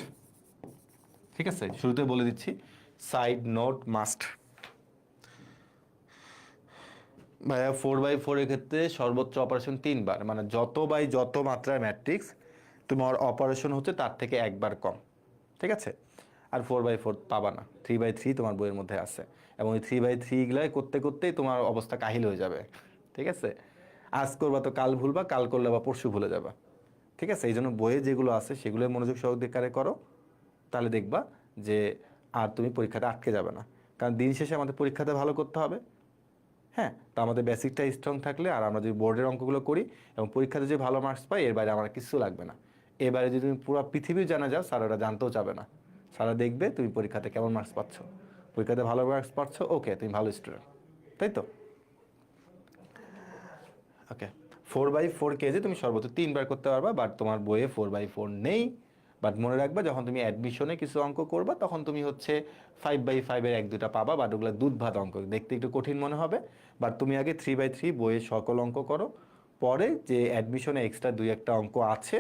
ঠিক আছে, শুরুতে বলে দিচ্ছি সাইড নোট মাস্ট। ভাইয়া 4/4 এর ক্ষেত্রে সর্বোচ্চ অপারেশন 3 বার, মানে যত বাই যত মাত্রার ম্যাট্রিক্স তোমার অপারেশন হচ্ছে তার থেকে একবার কম। ঠিক আছে, আর 4/4 পাবা না, 3/3 তোমার বইয়ের মধ্যে আছে, এবং এই 3/3 গুলাই করতে করতেই তোমার অবস্থা কাহিল হয়ে যাবে। ঠিক আছে, আজ করবা তো কাল ভুলবা, কাল করলে বা পরশু ভুলে যাবা। ঠিক আছে, এই জন্য বইয়ে যেগুলো আছে সেগুলো মনোযোগ সহকারে করো, তাহলে দেখবা যে আর তুমি পরীক্ষাতে আটকে যাবে না। কারণ দিন শেষে আমাদের পরীক্ষাতে ভালো করতে হবে। হ্যাঁ, তো আমাদের বেসিকটা স্ট্রং থাকলে আর আমরা যদি বোর্ডের অঙ্কগুলো করি এবং পরীক্ষাতে যে ভালো মার্কস পাই, এর বাইরে আমার কিছু লাগবে না। এবারে যদি তুমি পুরো পৃথিবী জানা যাও, স্যাররা জানতেও চাবে না। স্যাররা দেখবে তুমি পরীক্ষাতে কেমন মার্কস পাচ্ছ, পরীক্ষাতে ভালো মার্কস পাচ্ছ, ওকে তুমি ভালো স্টুডেন্ট, তাই তো? ওকে, 4/4 কেজি তুমি সর্বোচ্চ 3 বার করতে পারবা, বাট তোমার বইয়ে 4/4 নেই। বাট মনে রাখবা যখন তুমি অ্যাডমিশনে কিছু অঙ্ক করবা তখন তুমি হচ্ছে 5/5 এর 1-2টা পাবা, বাট ওগুলো দুধ ভাত অঙ্ক, দেখতে একটু কঠিন মনে হবে। বাট তুমি আগে 3/3 বইয়ের সকল অঙ্ক করো, পরে যে অ্যাডমিশনে এক্সট্রা 2-1টা অঙ্ক আছে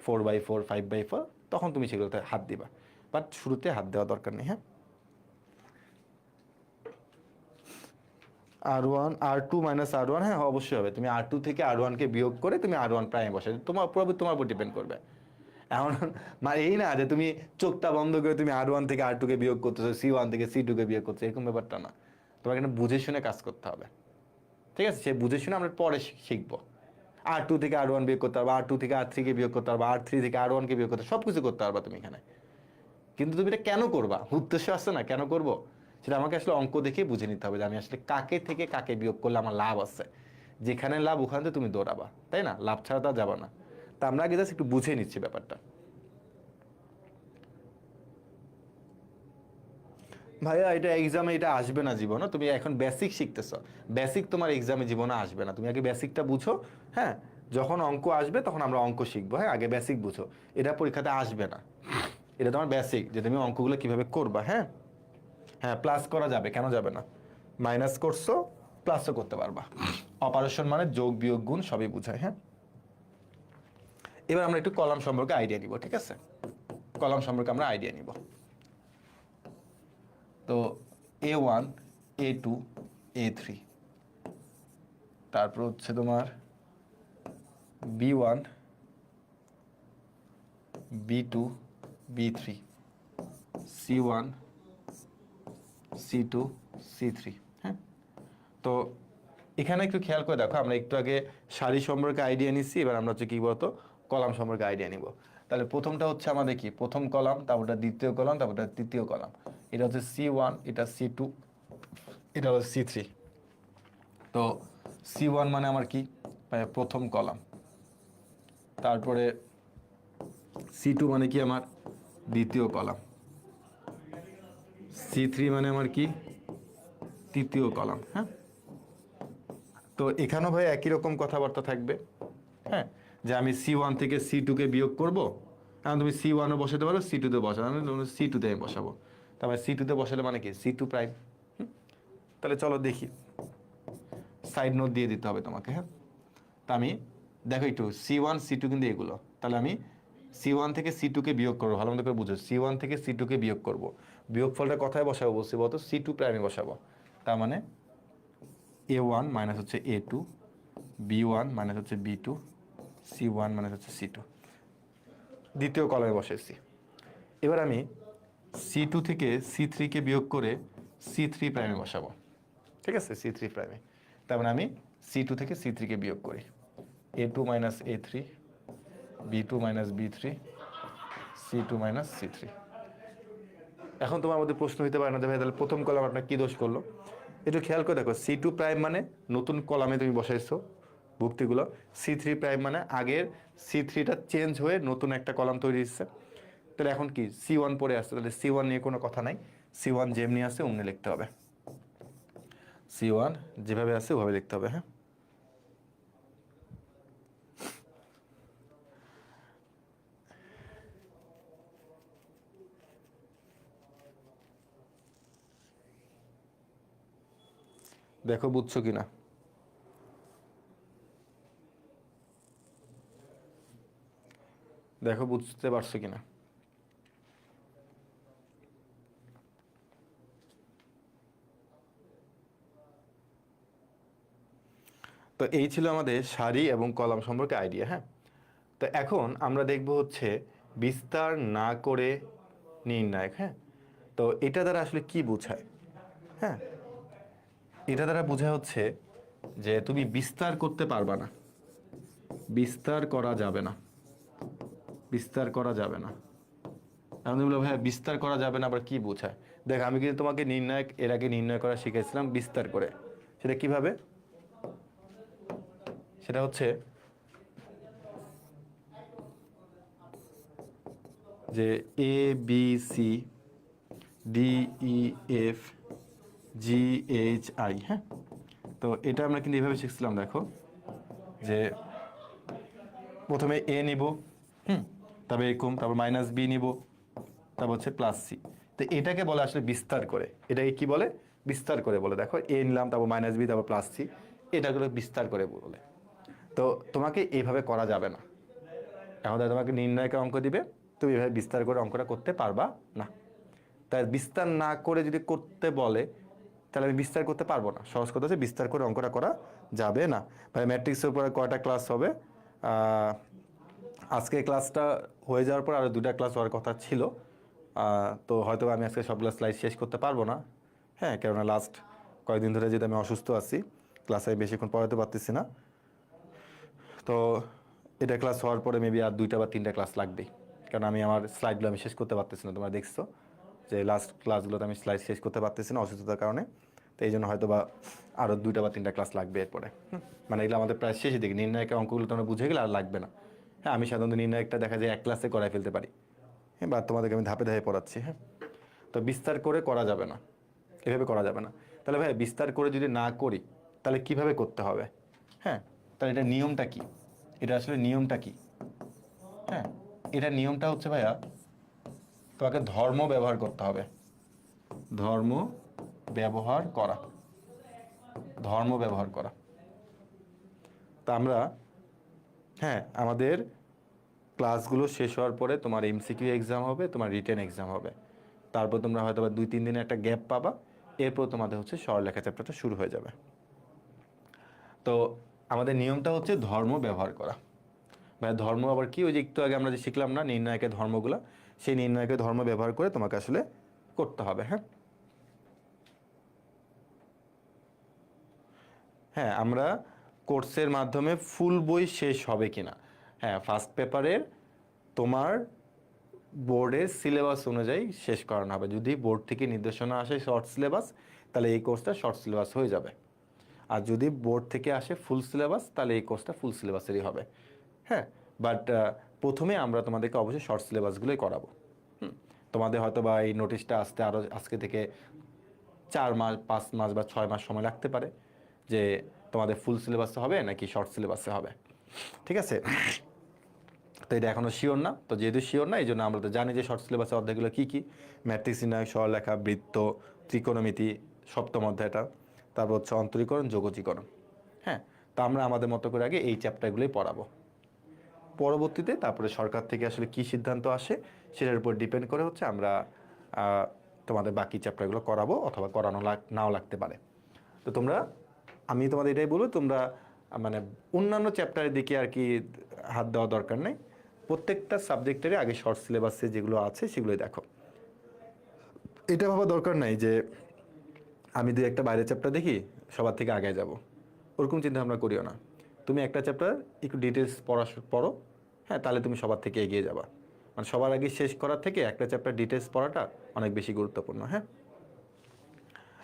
4/4 5/4, তখন তুমি সেগুলোতে হাত দিবা, বাট শুরুতে হাত দেওয়া দরকার নেই। হ্যাঁ, R1 R2 মাইনাস R1, হ্যাঁ অবশ্যই হবে। তুমি R2 থেকে R1 কে বিয়োগ করে তুমি R1 প্রাইম বসাই, তোমার পুরোপুরি তোমার উপর ডিপেন্ড করবে। এখন মানে এই না যে তুমি চোখটা বন্ধ করে তুমি R1 থেকে R2 কে বিয়োগ করতেছো, C1 থেকে C2 কে বিয়োগ করছো, এরকম ব্যাপারটা না। তোমাকে এখানে বুঝে শুনে কাজ করতে হবে। ঠিক আছে, সে বুঝে শুনে আমরা পরে শিখবো। R2 থেকে R1 বিয়োগ করতে পারবা, R2 থেকে R3 কে বিয়োগ করতে পারবা, R3 থেকে R1 কে বিয়োগ করতে, সব কিছু করতে পারবা তুমি এখানে। কিন্তু তুমি এটা কেন করবা, উদ্দেশ্য আছে না কেন করবো, সেটা আমাকে আসলে অঙ্ক দেখে বুঝে নিতে হবে যে আমি আসলে কাকে থেকে কাকে বিয়োগ করলে আমার লাভ আছে। যেখানে লাভ ওখানে তো তুমি দৌড়াবা, তাই না? লাভ ছাড়া তো যাবা না। তা আমরা আগে জাস্ট একটু বুঝে নিচ্ছি ব্যাপারটা। ভাইয়া এটা এক্সামে এটা আসবে না জীবনে, তুমি এখন বেসিক শিখতেছো, বেসিক তোমার এক্সামে জীবনে আসবে না, তুমি আগে বেসিকটা বুঝো। হ্যাঁ, যখন অঙ্ক আসবে তখন আমরা অঙ্ক শিখবো। হ্যাঁ, আগে বেসিক বুঝো, এটা পরীক্ষাতে আসবে না। এটা তোমার বেসিক যে তুমি অঙ্কগুলো কিভাবে করবা। হ্যাঁ হ্যাঁ, প্লাস করা যাবে, কেন যাবে না? মাইনাস করছো, প্লাসও করতে পারবা। অপারেশন মানে যোগ বিয়োগ গুণ সবই বোঝায়। হ্যাঁ, এবার আমরা একটু কলাম সম্পর্কে আইডিয়া নিব, ঠিক আছে? কলাম সম্পর্কে আমরা আইডিয়া নিব। তো A1, A2, A3, তারপর হচ্ছে তোমার B1, B2, B3, C1, C2, C3। হ্যাঁ, তো এখানে একটু খেয়াল করে দেখো, আমরা একটু আগে সারি সম্পর্কে আইডিয়া নিচ্ছি, এবার আমরা হচ্ছে কি বলতো কলাম সম্পর্কে আইডিয়া নিব। তাহলে প্রথমটা হচ্ছে আমাদের কি প্রথম কলাম, তারপরটা দ্বিতীয় কলাম, তারপরটা তৃতীয় কলাম। এটা হচ্ছে C1, এটা C2, এটা হচ্ছে C3। তো C1 মানে আমার কি প্রথম কলাম, তারপরে C2 মানে কি আমার দ্বিতীয় কলাম, C3 মানে আমার কি তৃতীয় কলাম। হ্যাঁ, তো এখানেও ভাই একই রকম কথাবার্তা থাকবে। হ্যাঁ, যে আমি C1 থেকে C2 কে বিয়োগ করব, কারণ তুমি C1ও বসাতে পারো, C2 তে বসাবো, আমি C2 তে আমি বসাবো। তারপরে C2 তে বসালে মানে কি C2 প্রাইম। তাহলে চলো দেখি, সাইড নোট দিয়ে দিতে হবে তোমাকে। হ্যাঁ, তা আমি দেখো একটু C1 C2 কিন্তু এগুলো, তাহলে আমি C1 থেকে C2 কে বিয়োগ করবো, ভালো মতো করে বুঝো, C1 থেকে C2 কে বিয়োগ করবো, বিয়োগফলটা কোথায় বসাবো বলছি বলতো, C2 প্রাইমে বসাবো। তার মানে A1 মাইনাস হচ্ছে A2, B1 মাইনাস হচ্ছে B2, C1 মাইনাস হচ্ছে C2, দ্বিতীয় কলামে বসেছি। এবার আমি C2 থেকে C3 কে বিয়োগ করে C3 প্রাইমে বসাবো, ঠিক আছে? C3 প্রাইমে। তার মানে আমি C2 থেকে C3 কে বিয়োগ করি, A2 minus A3, B2 minus B3, C2 minus C3। এখন তোমার মধ্যে প্রশ্ন হইতে পারে না যে ভাই তাহলে প্রথম কলাম আপনার কি দোষ করলো? একটু খেয়াল করে দেখো, C2 প্রাইম মানে নতুন কলামে তুমি বসাইছো ভুক্তিগুলো, C3 প্রাইম মানে আগের C3টা চেঞ্জ হয়ে নতুন একটা কলাম তৈরি হচ্ছে। তাহলে এখন কি C1 পড়ে আসছে, তাহলে C1 নিয়ে কোনো কথা নাই, C1 যেমনি আছে অমনি লিখতে হবে, C1 যেভাবে আছে ওভাবে লিখতে হবে। হ্যাঁ, দেখো বুঝছো কিনা। দেখো বুঝতে পারছো কিনা। তো এই ছিল আমাদের সারি এবং কলাম সম্পর্কে আইডিয়া। হ্যাঁ, তো এখন আমরা দেখব হচ্ছে বিস্তার না করে নির্ণায়ক। হ্যাঁ, তো এটা দ্বারা আসলে কি বোঝায়? হ্যাঁ, এটা দ্বারা বোঝা হচ্ছে যে তুমি বিস্তার করতে পারবা না, বিস্তার করা যাবে না, বিস্তার করা যাবে না। আমি বললাম ভাইয়া বিস্তার করা যাবে না আবার কি বোঝায়? দেখ, আমি কিন্তু তোমাকে নির্ণায়ক এর আগে নির্ণয় করা শিখেছিলাম বিস্তার করে। সেটা কিভাবে? সেটা হচ্ছে যে A B C D E F G H I. হ্যাঁ, তো এটা আমরা কিন্তু এইভাবে শিখছিলাম। দেখো যে প্রথমে এ নিব, তারপর এরকম, তারপর মাইনাস বি নিব, তারপর হচ্ছে প্লাস সি। তো এটাকে বলে আসলে বিস্তার করে, এটাকে কি বলে? বিস্তার করে বলে। দেখো এ নিলাম, তারপর মাইনাস বি, তারপর প্লাস সি, এটাগুলো বিস্তার করে বলে। তো তোমাকে এইভাবে করা যাবে না। এখন তোমাকে নির্ণয়কের অঙ্ক দিবে, তুমি এভাবে বিস্তার করে অঙ্কটা করতে পারবা না। তাই বিস্তার না করে যদি করতে বলে তাহলে আমি বিস্তার করতে পারবো না। সহজ কথা হচ্ছে বিস্তার করে অঙ্কটা করা যাবে না। ভাই ম্যাট্রিক্সের উপরে কয়টা ক্লাস হবে? আজকে ক্লাসটা হয়ে যাওয়ার পর আরও 2টা ক্লাস হওয়ার কথা ছিল। তো হয়তো আমি আজকে সবগুলো স্লাইড শেষ করতে পারবো না। হ্যাঁ, কেননা লাস্ট কয়েকদিন ধরে যেহেতু আমি অসুস্থ আছি, ক্লাসে বেশিক্ষণ পড়াতে পারতেছি না। তো এটা ক্লাস হওয়ার পরে মেবি আর 2টা বা 3টা ক্লাস লাগবেই, কারণ আমি আমার স্লাইডগুলো আমি শেষ করতে পারতেছি না। তোমরা দেখছো যে লাস্ট ক্লাসগুলোতে আমি স্লাইড শেষ করতে পারতেছি না অসুস্থতার কারণে। তো এই জন্য হয়তো বা আরও 2টা বা 3টা ক্লাস লাগবে এরপরে। মানে এগুলো আমাদের প্রায় শেষের দিকে, নির্ণায়কের অঙ্কগুলো তোমরা বুঝে গেলে আর লাগবে না। হ্যাঁ, আমি সাধারণত নির্ণায়কটা দেখা যায় 1 ক্লাসে করাই ফেলতে পারি। হ্যাঁ, বা তোমাদেরকে আমি ধাপে ধাপে পড়াচ্ছি। হ্যাঁ, তো বিস্তার করে করা যাবে না, এভাবে করা যাবে না। তাহলে ভাই বিস্তার করে যদি না করি তাহলে কিভাবে করতে হবে? হ্যাঁ, তাহলে এটা নিয়মটা কি? এটা আসলে নিয়মটা কি? হ্যাঁ, এটা নিয়মটা হচ্ছে ভাইয়া তোমাকে ধর্ম ব্যবহার করতে হবে, ধর্ম ব্যবহার করা, ধর্ম ব্যবহার করা। তা আমরা, হ্যাঁ, আমাদের ক্লাসগুলো শেষ হওয়ার পরে তোমার এমসিকিউ এক্সাম হবে, তোমার রিটেন এক্সাম হবে, তারপর তোমরা হয়তো বা 2-3 দিনের একটা গ্যাপ পাবা, এরপর তোমাদের হচ্ছে সরলরেখা চ্যাপ্টারটা শুরু হয়ে যাবে। তো আমাদের নিয়মটা হচ্ছে ধর্ম ব্যবহার করা। মানে ধর্ম আবার কি, ওই যে একটু আগে আমরা যে শিখলাম না নির্ণায়কের ধর্মগুলো, সেই নির্ণায়কের ধর্ম ব্যবহার করে তোমাকে আসলে করতে হবে। হ্যাঁ, হ্যাঁ, আমরা কোর্সের মাধ্যমে ফুল বই শেষ হবে কিনা, হ্যাঁ, ফার্স্ট পেপারের তোমার বোর্ডের সিলেবাস অনুযায়ী শেষ করানো হবে। যদি বোর্ড থেকে নির্দেশনা আসে শর্ট সিলেবাস, তাহলে এই কোর্সটা শর্ট সিলেবাস হয়ে যাবে। আর যদি বোর্ড থেকে আসে ফুল সিলেবাস, তাহলে এই কোর্সটা ফুল সিলেবাসেরই হবে। হ্যাঁ, বাট প্রথমে আমরা তোমাদেরকে অবশ্যই শর্ট সিলেবাসগুলোই করাবো। তোমাদের হয়তো বা এই নোটিশটা আসতে আরও আজকে থেকে 4 মাস, 5 মাস বা 6 মাস সময় লাগতে পারে, যে তোমাদের ফুল সিলেবাসে হবে নাকি শর্ট সিলেবাসে হবে। ঠিক আছে, তো এটা এখনও শিওর না। তো যেহেতু শিওর না, এই জন্য আমরা তো জানি যে শর্ট সিলেবাসের অধ্যায়গুলো কী কী: ম্যাট্রিক্স নির্ণয়, সরলরেখা, বৃত্ত, ত্রিকোণমিতি, সপ্তম অধ্যায়টা, তারপর হচ্ছে অন্তরীকরণ, যোগজীকরণ। হ্যাঁ, তো আমরা আমাদের মতো করে আগে এই চ্যাপ্টারগুলোই পড়াবো। পরবর্তীতে তারপরে সরকার থেকে আসলে কী সিদ্ধান্ত আসে সেটার উপর ডিপেন্ড করে হচ্ছে আমরা তোমাদের বাকি চ্যাপ্টারগুলো করাবো, অথবা করানো নাও লাগতে পারে। তো তোমরা, আমি তোমাদের এটাই বলবো, তোমরা মানে অন্যান্য চ্যাপ্টারের দিকে আর কি হাত দেওয়া দরকার নেই। প্রত্যেকটা সাবজেক্টেরই আগে শর্ট সিলেবাসে যেগুলো আছে সেগুলোই দেখো। এটা ভাবা দরকার নাই যে আমি দুই একটা বাইরের চ্যাপ্টার দেখি সবার থেকে আগে যাব, ওরকম চিন্তা ভাবনা করিও না। তুমি একটা চ্যাপ্টার একটু ডিটেলস পড়ো, হ্যাঁ, তাহলে তুমি সবার থেকে এগিয়ে যাবা। মানে সবার আগে শেষ করার থেকে একটা চ্যাপ্টার ডিটেলস পড়াটা অনেক বেশি গুরুত্বপূর্ণ। হ্যাঁ,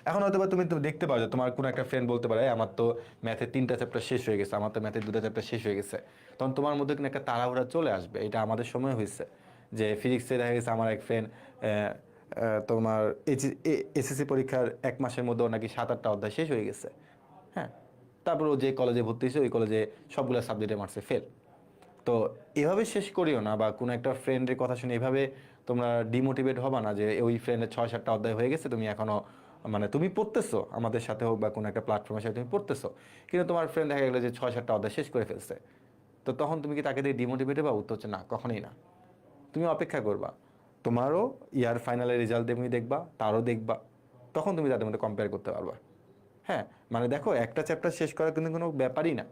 এখন হয়তো বা তুমি তো দেখতে পারো যে তোমার কোনো একটা ফ্রেন্ড বলতে পারে, আমার তো ম্যাথের 3টা চ্যাপ্টার শেষ হয়ে গেছে, আমার তো ম্যাথের 2টা চ্যাপ্টার শেষ হয়ে গেছে। তখন তোমার মধ্যে কিন্তু একটা তাড়াহুড়া চলে আসবে। এটা আমাদের সময় হয়েছে যে ফিজিক্সে দেখা গেছে আমার এক ফ্রেন্ড তোমার এসএসসি পরীক্ষার 1 মাসের মধ্যে নাকি 7-8টা অধ্যায় শেষ হয়ে গেছে। হ্যাঁ, তারপর ও যে কলেজে ভর্তি হয়েছে ওই কলেজে সবগুলো সাবজেক্টে মারছে ফেল। তো এভাবে শেষ করিও না, বা কোনো একটা ফ্রেন্ডের কথা শুনে এভাবে তোমরা ডিমোটিভেট হবা না যে ওই ফ্রেন্ডের 6-7টা অধ্যায় হয়ে গেছে, তুমি এখনও মানে তুমি পড়তেছো আমাদের সাথে হোক বা কোনো একটা প্ল্যাটফর্মের সাথে তুমি পড়তেছো, কিন্তু তোমার ফ্রেন্ড দেখা গেলো যে 6-7টা অধ্যায় শেষ করে ফেলছে। তো তখন তুমি কি তাকে দিয়ে ডিমোটিভেট হবা? উত্তর হচ্ছে না, কখনোই না। তুমি অপেক্ষা করবা, তোমারও ইয়ার ফাইনালের রেজাল্ট তুমি দেখবা, তারও দেখবা, তখন তুমি তাদের মধ্যে কম্পেয়ার করতে পারবা। হ্যাঁ, মানে দেখো, একটা চ্যাপ্টার শেষ করা কিন্তু কোনো ব্যাপারই না।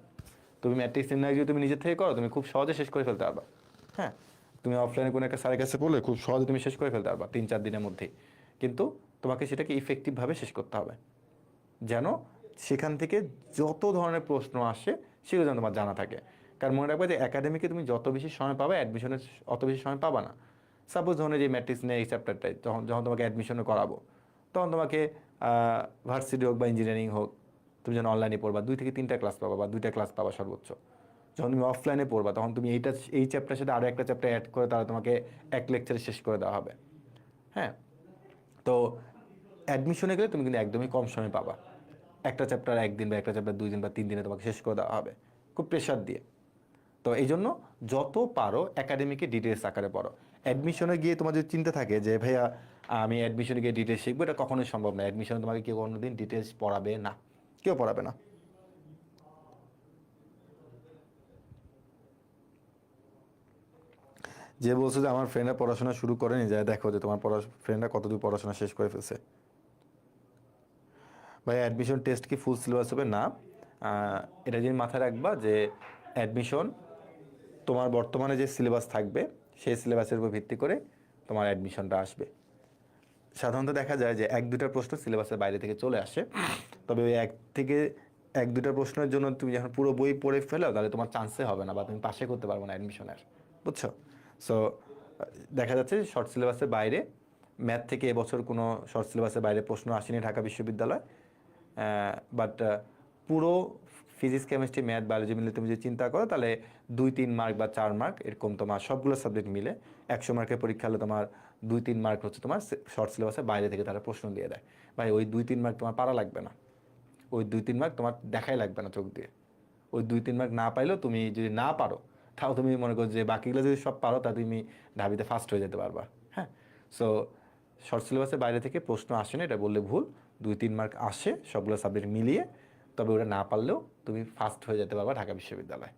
তুমি ম্যাট্রিক্স নির্ণয় যদি তুমি নিজের থেকে করো, তুমি খুব সহজে শেষ করে ফেলতে পারবা। হ্যাঁ, তুমি অফলাইনে কোনো একটা স্যারের কাছে পড়লে খুব সহজে তুমি শেষ করে ফেলতে পারবা 3-4 দিনের মধ্যেই। কিন্তু তোমাকে সেটাকে ইফেক্টিভভাবে শেষ করতে হবে, যেন সেখান থেকে যত ধরনের প্রশ্ন আসে সেগুলো যেন তোমার জানা থাকে। কারণ মনে রাখবে যে একাডেমিকে তুমি যত বেশি সময় পাবে, অ্যাডমিশনের অত বেশি সময় পাবা না। সাপোজ ধরনের যে ম্যাট্রিক্স নিয়ে এই চ্যাপ্টারটাই যখন যখন তোমাকে অ্যাডমিশনে করাবো, তখন তোমাকে ভার্সিটি হোক বা ইঞ্জিনিয়ারিং হোক, তুমি যখন অনলাইনে পড়বা 2 থেকে 3টা ক্লাস পাবা বা 2টা ক্লাস পাবা সর্বোচ্চ। যখন তুমি অফলাইনে পড়বা, তখন তুমি এই চ্যাপ্টারের সাথে আরও একটা চ্যাপ্টার অ্যাড করে তাহলে তোমাকে এক লেকচারে শেষ করে দেওয়া হবে। হ্যাঁ, তো অ্যাডমিশনে গেলে তুমি কিন্তু একদমই কম সময় পাবা। একটা চ্যাপ্টার 1 দিন বা একটা চ্যাপ্টার 2 দিন বা 3 দিনে তোমাকে শেষ করে দেওয়া হবে, খুব প্রেশার দিয়ে। তো এই জন্য যত পারো একাডেমিকে ডিটেলস আকারে পড়ো। অ্যাডমিশনে গিয়ে তোমার যদি চিন্তা থাকে যে ভাইয়া আমি অ্যাডমিশনে গিয়ে ডিটেলস শিখবো, এটা কখনোই সম্ভব না। অ্যাডমিশনে তোমাকে কেউ কোনোদিন ডিটেলস পড়াবে না, কেউ পড়াবে না। যে বলছো যে আমার ফ্রেন্ডরা পড়াশোনা শুরু করেনি, যায় দেখো যে তোমার ফ্রেন্ডরা কতদূর পড়াশোনা শেষ করে ফেলছে। ভাই, অ্যাডমিশন টেস্ট কি ফুল সিলেবাস হবে? না, এটা যদি মাথায় রাখবা যে অ্যাডমিশন তোমার বর্তমানে যে সিলেবাস থাকবে সেই সিলেবাসের উপর ভিত্তি করে তোমার অ্যাডমিশনটা আসবে। সাধারণত দেখা যায় যে 1-2টা প্রশ্ন সিলেবাসের বাইরে থেকে চলে আসে, তবে ওই 1-2টা প্রশ্নের জন্য তুমি যখন পুরো বই পড়ে ফেলো, তাহলে তোমার চান্সে হবে না বা তুমি পাশে করতে পারবে না অ্যাডমিশনের, বুঝছো? সো দেখা যাচ্ছে শর্ট সিলেবাসের বাইরে, ম্যাথ থেকে এবছর কোনো শর্ট সিলেবাসের বাইরে প্রশ্ন আসেনি ঢাকা বিশ্ববিদ্যালয়। বাট পুরো ফিজিক্স, কেমিস্ট্রি, ম্যাথ, বায়োলজি মিলে তুমি যদি চিন্তা করো, তাহলে 2-3 মার্ক বা 4 মার্ক এরকম তোমার সবগুলো সাবজেক্ট মিলে 100 মার্কের পরীক্ষা হলে তোমার 2-3 মার্ক হচ্ছে তোমার শর্ট সিলেবাসের বাইরে থেকে তারা প্রশ্ন দিয়ে দেয়। ভাই, ওই 2-3 মার্ক তোমার পারা লাগবে না, ওই 2-3 মার্ক তোমার দেখাই লাগবে না চোখ দিয়ে। ওই 2-3 মার্ক না পাইলেও তুমি যদি না পারো, তাও তুমি মনে করো যে বাকিগুলো যদি সব পারো, তা তুমি ঢাবিতে ফার্স্ট হয়ে যেতে পারবা। হ্যাঁ, সো শর্ট সিলেবাসের বাইরে থেকে প্রশ্ন আসে না, এটা বললে ভুল। 2-3 মার্ক আসে সবগুলো সাবজেক্ট মিলিয়ে, তবে ওটা না পারলেও তুমি ফার্স্ট হয়ে যেতে পারবা ঢাকা বিশ্ববিদ্যালয়।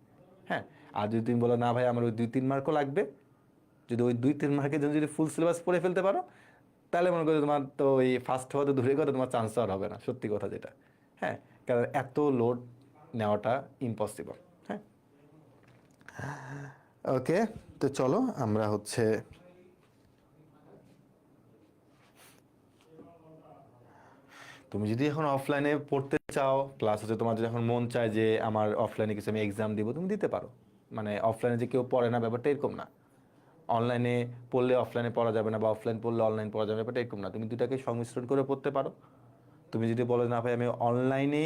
হ্যাঁ, আর যদি তুমি বলো না ভাই আমার ওই 2-3 মার্কও লাগবে, যদি ওই 2-3 মার্কের জন্য যদি ফুল সিলেবাস পড়ে ফেলতে পারো, তাহলে মনে করো তোমার তো ওই ফার্স্ট হওয়া তো দূরে কথা, তোমার চান্স আর হবে না, সত্যি কথা যেটা। হ্যাঁ, কারণ এত লোড নেওয়াটা ইম্পসিবল। হ্যাঁ, ওকে, তো চলো আমরা হচ্ছে তুমি যদি এখন অফলাইনে পড়তে চাও, প্লাস হচ্ছে তোমার যদি এখন মন চায় যে আমার অফলাইনে কিছু আমি এক্সাম দিব, তুমি দিতে পারো। মানে অফলাইনে যে কেউ পড়ে না ব্যাপারটা এরকম না, অনলাইনে পড়লে অফলাইনে পড়া যাবে না, বা অফলাইন পড়লে অনলাইন পড়া যাবে, ব্যাপারটা এরকম না। তুমি দুটাকে সংমিশ্রণ করে পড়তে পারো। তুমি যদি বলো না ভাই আমি অনলাইনে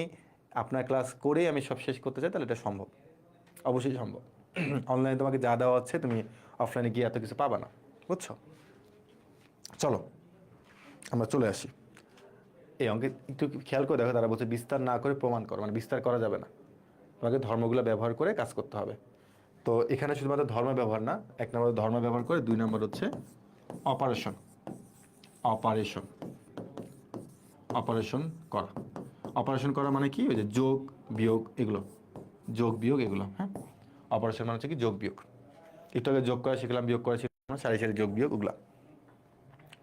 আপনার ক্লাস করেই আমি সব শেষ করতে চাই, তাহলে এটা সম্ভব, অবশ্যই সম্ভব। অনলাইনে তোমাকে যা দেওয়া হচ্ছে তুমি অফলাইনে গিয়ে এত কিছু পাবা না, বুঝছো? চলো আমরা চলে আসি এই অঙ্কে। একটু খেয়াল করে দেখো, তারা বলছে বিস্তার না করে প্রমাণ করো, মানে বিস্তার করা যাবে না, তোমাকে ধর্মগুলো ব্যবহার করে কাজ করতে হবে। তো এখানে শুধুমাত্র ধর্ম ব্যবহার না, 1 নম্বর ধর্ম ব্যবহার করে, 2 নম্বর হচ্ছে অপারেশন। অপারেশন অপারেশন করা। অপারেশন করা মানে কি? ওই যে যোগ বিয়োগ এগুলো, যোগ বিয়োগ এগুলো। হ্যাঁ, অপারেশন মানে হচ্ছে কি যোগ বিয়োগ। একটু আগে যোগ করা শিখলাম, বিয়োগ করা শিখলাম, সারি সারি যোগ বিয়োগ ওগুলা।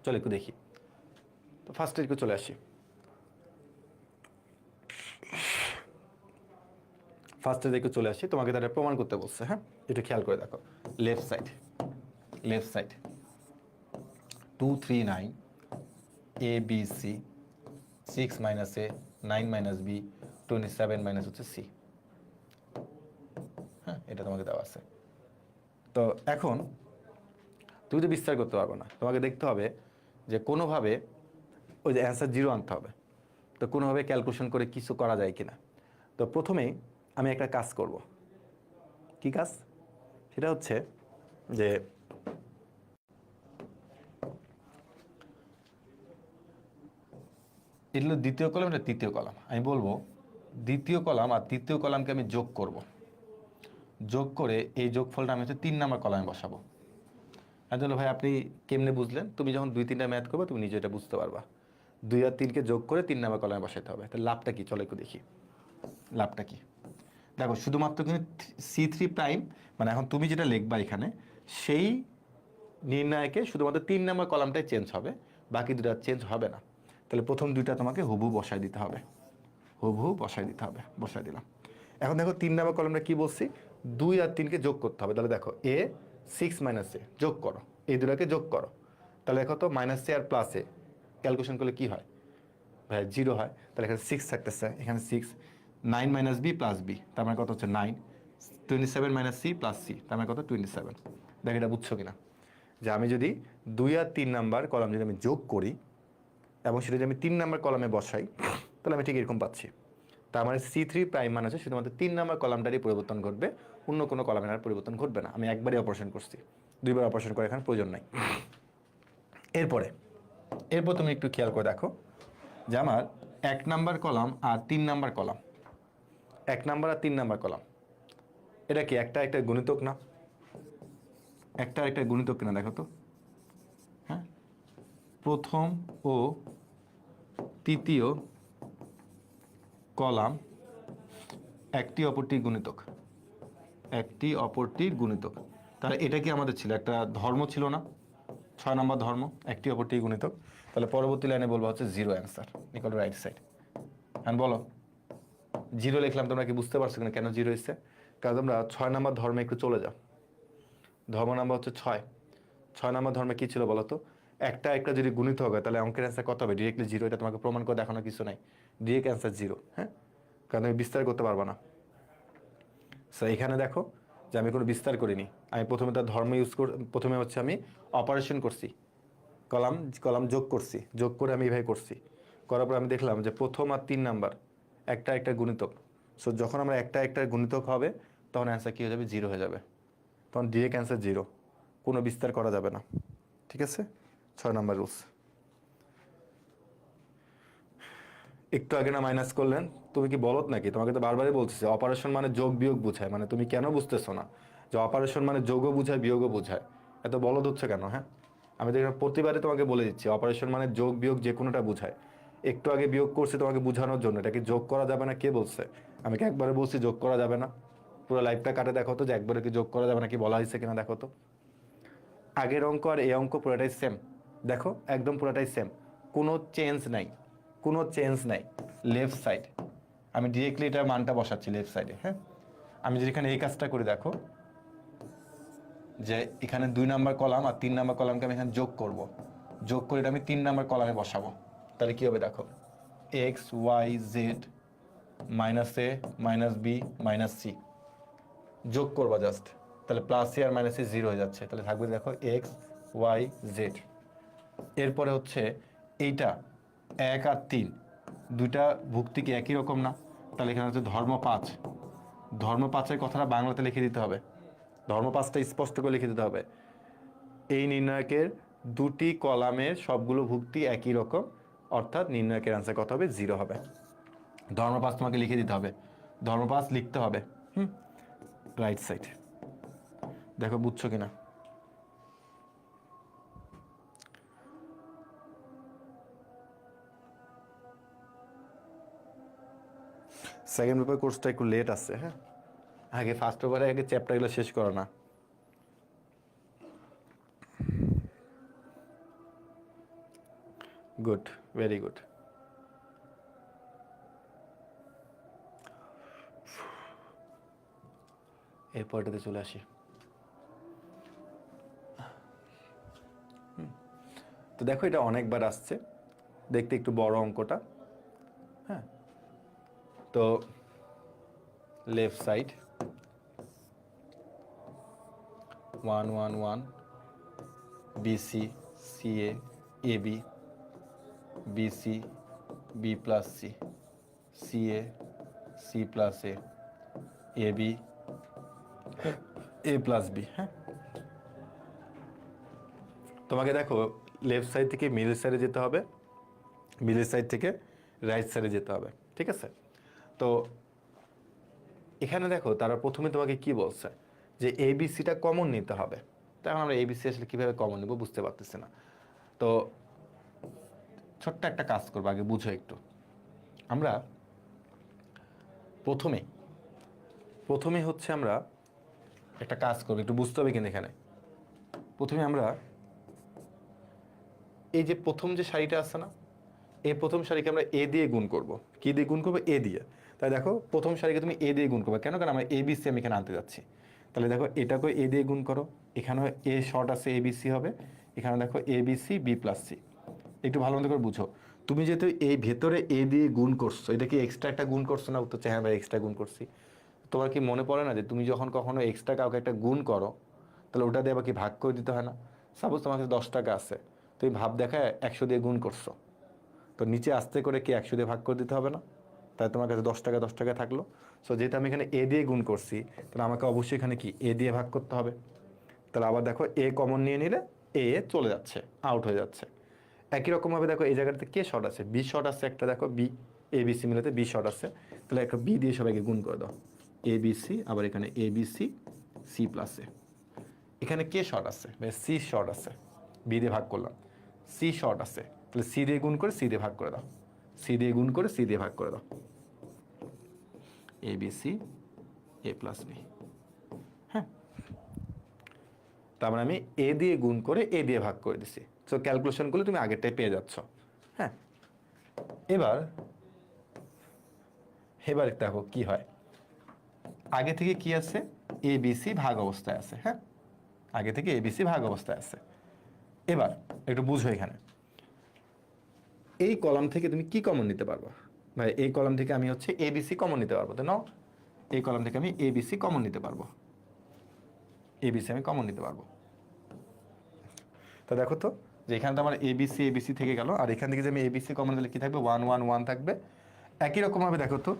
চলো একটু দেখি। তো ফার্স্টে একটু চলে আসি। ফার্স্টে দেখে চলে আসি, তোমাকে তারা প্রমাণ করতে বলছে। হ্যাঁ, একটু খেয়াল করে দেখো। লেফট সাইড 239 এ বি সি 6 মাইনাস এ 9 মাইনাস বি 27 মাইনাস হচ্ছে সি। হ্যাঁ, এটা তোমাকে দেওয়া আছে। তো এখন তুমি তো বিস্তার করতে পারবে না, তোমাকে দেখতে হবে যে কোনোভাবে ওই যে অ্যান্সার 0 আনতে হবে। তো কোনোভাবে ক্যালকুলেশন করে কিছু করা যায় কিনা। তো প্রথমেই আমি একটা কাজ করব। কি কাজ? সেটা হচ্ছে যে এটা হলো দ্বিতীয় কলাম, এটা তৃতীয় কলাম। আমি বলবো দ্বিতীয় কলাম আর তৃতীয় কলামকে আমি যোগ করব। যোগ করে এই যোগফলটা আমি হচ্ছে 3 নম্বর কলামে বসাবো। একজন ভাই আপনি কেমনে বুঝলেন? তুমি যখন 2-3টা ম্যাথ করবে তুমি নিজে এটা বুঝতে পারবা। 2 আর 3কে যোগ করে 3 নম্বর কলামে বসাতে হবে। তাহলে লাভটা কি? চলো একটু দেখি লাভটা কি। দেখো শুধুমাত্র কিন্তু C3 প্রাইম, মানে এখন তুমি যেটা লিখবা এখানে সেই নির্ণায়কে শুধুমাত্র 3 নম্বর কলামটাই চেঞ্জ হবে, বাকি দুটা চেঞ্জ হবে না। তাহলে প্রথম দুইটা তোমাকে হুবহু বসায় দিতে হবে, হুবহু বসায় দিতে হবে। বসায় দিলাম। এখন দেখো 3 নম্বর কলামটা কি বলছি? 2 আর 3কে যোগ করতে হবে। তাহলে দেখো এ 6 মাইনাস এ যোগ করো, এই দুটাকে যোগ করো। তাহলে দেখো তো মাইনাস এ আর প্লাস এ ক্যালকুলেশন করলে কি হয়? ভাই 0 হয়। তাহলে এখানে 6 থাকতেছে, এখানে 6 9 মাইনাস বি প্লাস বি, তার মানে কত হচ্ছে 9 27 মাইনাস সি প্লাস সি, তার মানে কত 27। দেখ এটা বুঝছো কিনা, যে আমি যদি 2 আর 3 নাম্বার কলাম যদি আমি যোগ করি এবং সেটা যদি আমি 3 নাম্বার কলামে বসাই, তাহলে আমি ঠিক এরকম পাচ্ছি। তার মানে C3 প্রাইম মান আছে শুধুমাত্র 3 নাম্বার কলামটারই পরিবর্তন ঘটবে, অন্য কোনো কলামের আর পরিবর্তন ঘটবে না। আমি একবারই অপারেশন করছি, 2বার অপারেশন করার এখানে প্রয়োজন নাই। এরপর তুমি একটু খেয়াল করে দেখো যে আমার 1 নাম্বার কলাম আর 3 নাম্বার কলাম, 1 নাম্বার আর 3 নাম্বার কলাম, এটা কি একটা একটা গুণিতক না? একটা একটা গুণিতক কিনা দেখো তো। হ্যাঁ, প্রথম ও তৃতীয় কলাম একটি অপরটির গুণিতক, একটি অপরটির গুণিতক। তাহলে এটা কি আমাদের ছিল একটা ধর্ম ছিল না? 6 নম্বর ধর্ম, একটি অপরটির গুণিতক। তাহলে পরবর্তী লাইনে বলবো হচ্ছে 0 answer equal to right side. হ্যাঁ বলো 0 লিখলাম, তোমরা কি বুঝতে পারছো কিনা কেন 0 এসছে? কারণ তোমরা 6 নম্বর ধর্মে একটু চলে যাও। ধর্ম নাম্বার হচ্ছে 6 নম্বর ধর্মে কি ছিল বলো তো? একটা একটা যদি গুণিত হয় তাহলে অঙ্কের অ্যান্সার কত হবে? ডিরেক্টলি 0। এটা তোমাকে প্রমাণ করে দেখানোর কিছু নাই, ডিরেক্ট অ্যান্সার 0। হ্যাঁ, কারণ তুমি বিস্তার করতে পারবা না। সো এখানে দেখো যে আমি কোনো বিস্তার করিনি, আমি প্রথমে তার ধর্ম ইউজ করে প্রথমে হচ্ছে আমি অপারেশন করছি, কলাম কলাম যোগ করছি, যোগ করে আমি এইভাবে করছি। করার পর আমি দেখলাম যে প্রথম আর 3 নাম্বার একটা একটা গুণিতক। সো যখন আমরা একটা একটা গুণিতক হবে তখন অ্যান্সার কী হয়ে যাবে? 0 হয়ে যাবে। তখন ডিরেক্ট অ্যান্সার 0, কোনো বিস্তার করা যাবে না। ঠিক আছে, 6 নাম্বার রুলস। একটু আগে না মাইনাস করলেন, তুমি কি বলত নাকি? তোমাকে তো বারবারই বলছি অপারেশন মানে যোগ বিয়োগ বোঝায়, মানে তুমি কেন বুঝতেছো না যে অপারেশন মানে যোগও বোঝায় বিয়োগও বোঝায়? এত বলদ হচ্ছে কেন? হ্যাঁ, আমি দেখো প্রতিবারে তোমাকে বলে দিচ্ছি, অপারেশন মানে যোগ বিয়োগ যে কোনোটা বোঝায়। একটু আগে বিয়োগ করছি তোমাকে বোঝানোর জন্য, এটা কি যোগ করা যাবে না কে বলছে? আমি কি একবারে বলছি যোগ করা যাবে না? পুরো লাইফটা কাটে দেখো তো যে একবারে কি যোগ করা যাবে না, কি বলা হয়েছে কিনা দেখো তো। আগের অঙ্ক আর এই অঙ্ক পুরোটাই সেম, দেখো একদম পুরোটাই সেম, কোনো চেঞ্জ নাই, কোনো চেঞ্জ নাই। লেফট সাইড আমি ডিরেক্টলি এটার মানটা বসাচ্ছি লেফট সাইডে। হ্যাঁ, আমি যদি এখানে এই কাজটা করি দেখো, যে এখানে 2 নাম্বার কলাম আর 3 নাম্বার কলামকে আমি এখানে যোগ করব, যোগ করে এটা আমি 3 নাম্বার কলামে বসাবো, তাহলে কি হবে দেখো, এক্স ওয়াই জেড মাইনাস এ মাইনাস বি মাইনাস সি, যোগ করবা জাস্ট, তাহলে প্লাস সি আর মাইনাস সি 0 হয়ে যাচ্ছে, তাহলে থাকবে দেখো এক্স ওয়াই জেড। এরপরে হচ্ছে এইটা 1 আর 3 দুইটা ভুক্তি কি একই রকম না? তাহলে এখানে হচ্ছে ধর্ম 5, ধর্ম 5-এর কথাটা বাংলাতে লিখে দিতে হবে, ধর্ম 5টা স্পষ্ট করে লিখে দিতে হবে। এই নির্ণায়কের দুটি কলামের সবগুলো ভুক্তি একই রকম, অর্থাৎ নির্ণায়কের অ্যান্সার কত হবে? 0 হবে। ধর্ম 5 তোমাকে লিখে দিতে হবে, ধর্ম 5 লিখতে হবে। রাইট সাইড, দেখো বুঝছো কিনা। সেকেন্ড পেপার কোর্সটা একটু লেট আছে। হ্যাঁ, আগে ফার্স্ট পেপারে আগে চ্যাপ্টারগুলো শেষ করো না। Good, very good. এরপরটাতে চলে আসি। তো দেখো এটা অনেকবার আসছে, দেখতে একটু বড় অঙ্কটা। হ্যাঁ, তো left side 1 1 1 BC CA AB BC B plus C CA C plus A AB A plus B. হ্যাঁ, তোমাকে দেখো লেফট সাইড থেকে মিডল সাইডে যেতে হবে, মিডল সাইড থেকে রাইট সাইডে যেতে হবে, ঠিক আছে? তো এখানে দেখো তারা প্রথমে তোমাকে কি বলছে, যে এবিসিটা কমন নিতে হবে। তখন আমরা এবিসি আসলে কীভাবে কমন নেব বুঝতে পারতেছি না। তো ছোট্ট একটা কাজ করবো, আগে বুঝো একটু। আমরা প্রথমে হচ্ছে আমরা একটা কাজ করবো, একটু বুঝতে হবে কিন্তু এখানে। প্রথমে আমরা এই যে প্রথম যে সারিটা আছে না, এই প্রথম সারিকে আমরা এ দিয়ে গুণ করব। কি দিয়ে গুণ করবো? এ দিয়ে। তাই দেখো প্রথম সারিকে তুমি এ দিয়ে গুণ করবে, কেন? কারণ আমরা এবিসি আমি এখানে আনতে যাচ্ছি। তাহলে দেখো এটাকে এ দিয়ে গুণ করো, এখানেও এ শর্ট আছে এবিসি হবে, এখানে দেখো এবিসি বি প্লাস সি। একটু ভালো মতো করে বুঝো, তুমি যেহেতু এই ভেতরে এ দিয়ে গুণ করছো, এটা কি এক্সট্রা একটা গুণ করছো না? উত্তর হচ্ছে হ্যাঁ ভাই এক্সট্রা গুণ করছি। তোমার কি মনে পড়ে না যে তুমি যখন কখনো এক্সট্রা কাউকে একটা গুণ করো, তাহলে ওটা দিয়ে আবার কি ভাগ করে দিতে হয় না? সাপোজ তোমার কাছে 10 টাকা আছে, তুমি ভাব দেখায় 100 দিয়ে গুণ করছো, তো নিচে আস্তে করে কি 100 দিয়ে ভাগ করে দিতে হবে না? তাই তোমার কাছে 10 টাকা 10 টাকা থাকলো। সো যেহেতু আমি এখানে এ দিয়ে গুণ করছি, তাহলে আমাকে অবশ্যই এখানে কি এ দিয়ে ভাগ করতে হবে। তাহলে আবার দেখো এ কমন নিয়ে নিলে এ চলে যাচ্ছে, আউট হয়ে যাচ্ছে। একই রকমভাবে দেখো এই জায়গাটাতে কে শর্ট আছে? বি শর্ট আছে একটা, দেখো বি এ বি সি মিলাতে বি শর্ট আছে, তাহলে একটা বি দিয়ে সবাইকে গুণ করে দাও, এ বি সি, আবার এখানে এ বি সি সি প্লাস এ। এখানে কে শর্ট আছে? সি শর্ট আছে, বি দিয়ে ভাগ করলাম, সি শর্ট আছে, তাহলে সি দিয়ে গুণ করে সি দিয়ে ভাগ করে দাও, সি দিয়ে গুণ করে সি দিয়ে ভাগ করে দাও, এ B C A plus B. হ্যাঁ, তার মানে আমি এ দিয়ে গুণ করে এ দিয়ে ভাগ করে দিছি। সো ক্যালকুলেশন করলে তুমি আগেরটাই পেয়ে যাচ্ছ। হ্যাঁ, এবার দেখো কি হয়। আগে থেকে কি আছে? এ বি সি ভাগ অবস্থায় আছে। হ্যাঁ, আগে থেকে এ বি সি ভাগ অবস্থায় আছে। এবার একটু বুঝো, এখানে এই কলাম থেকে তুমি কি কমন নিতে পারবো? ভাই এই কলাম থেকে আমি হচ্ছে এ বি সি কমন নিতে পারবো, তো নাও এই কলাম থেকে আমি এ বি সি কমন নিতে পারবো, এ বি সি আমি কমন নিতে পারবো। তো দেখো তো যে এখানে তো আমার এবিসি থেকে গেল, আর এখান থেকে যে আমি এবিসি কমন দিলে কি থাকবে? 1 1 1 থাকবে। একই রকমভাবে দেখো তো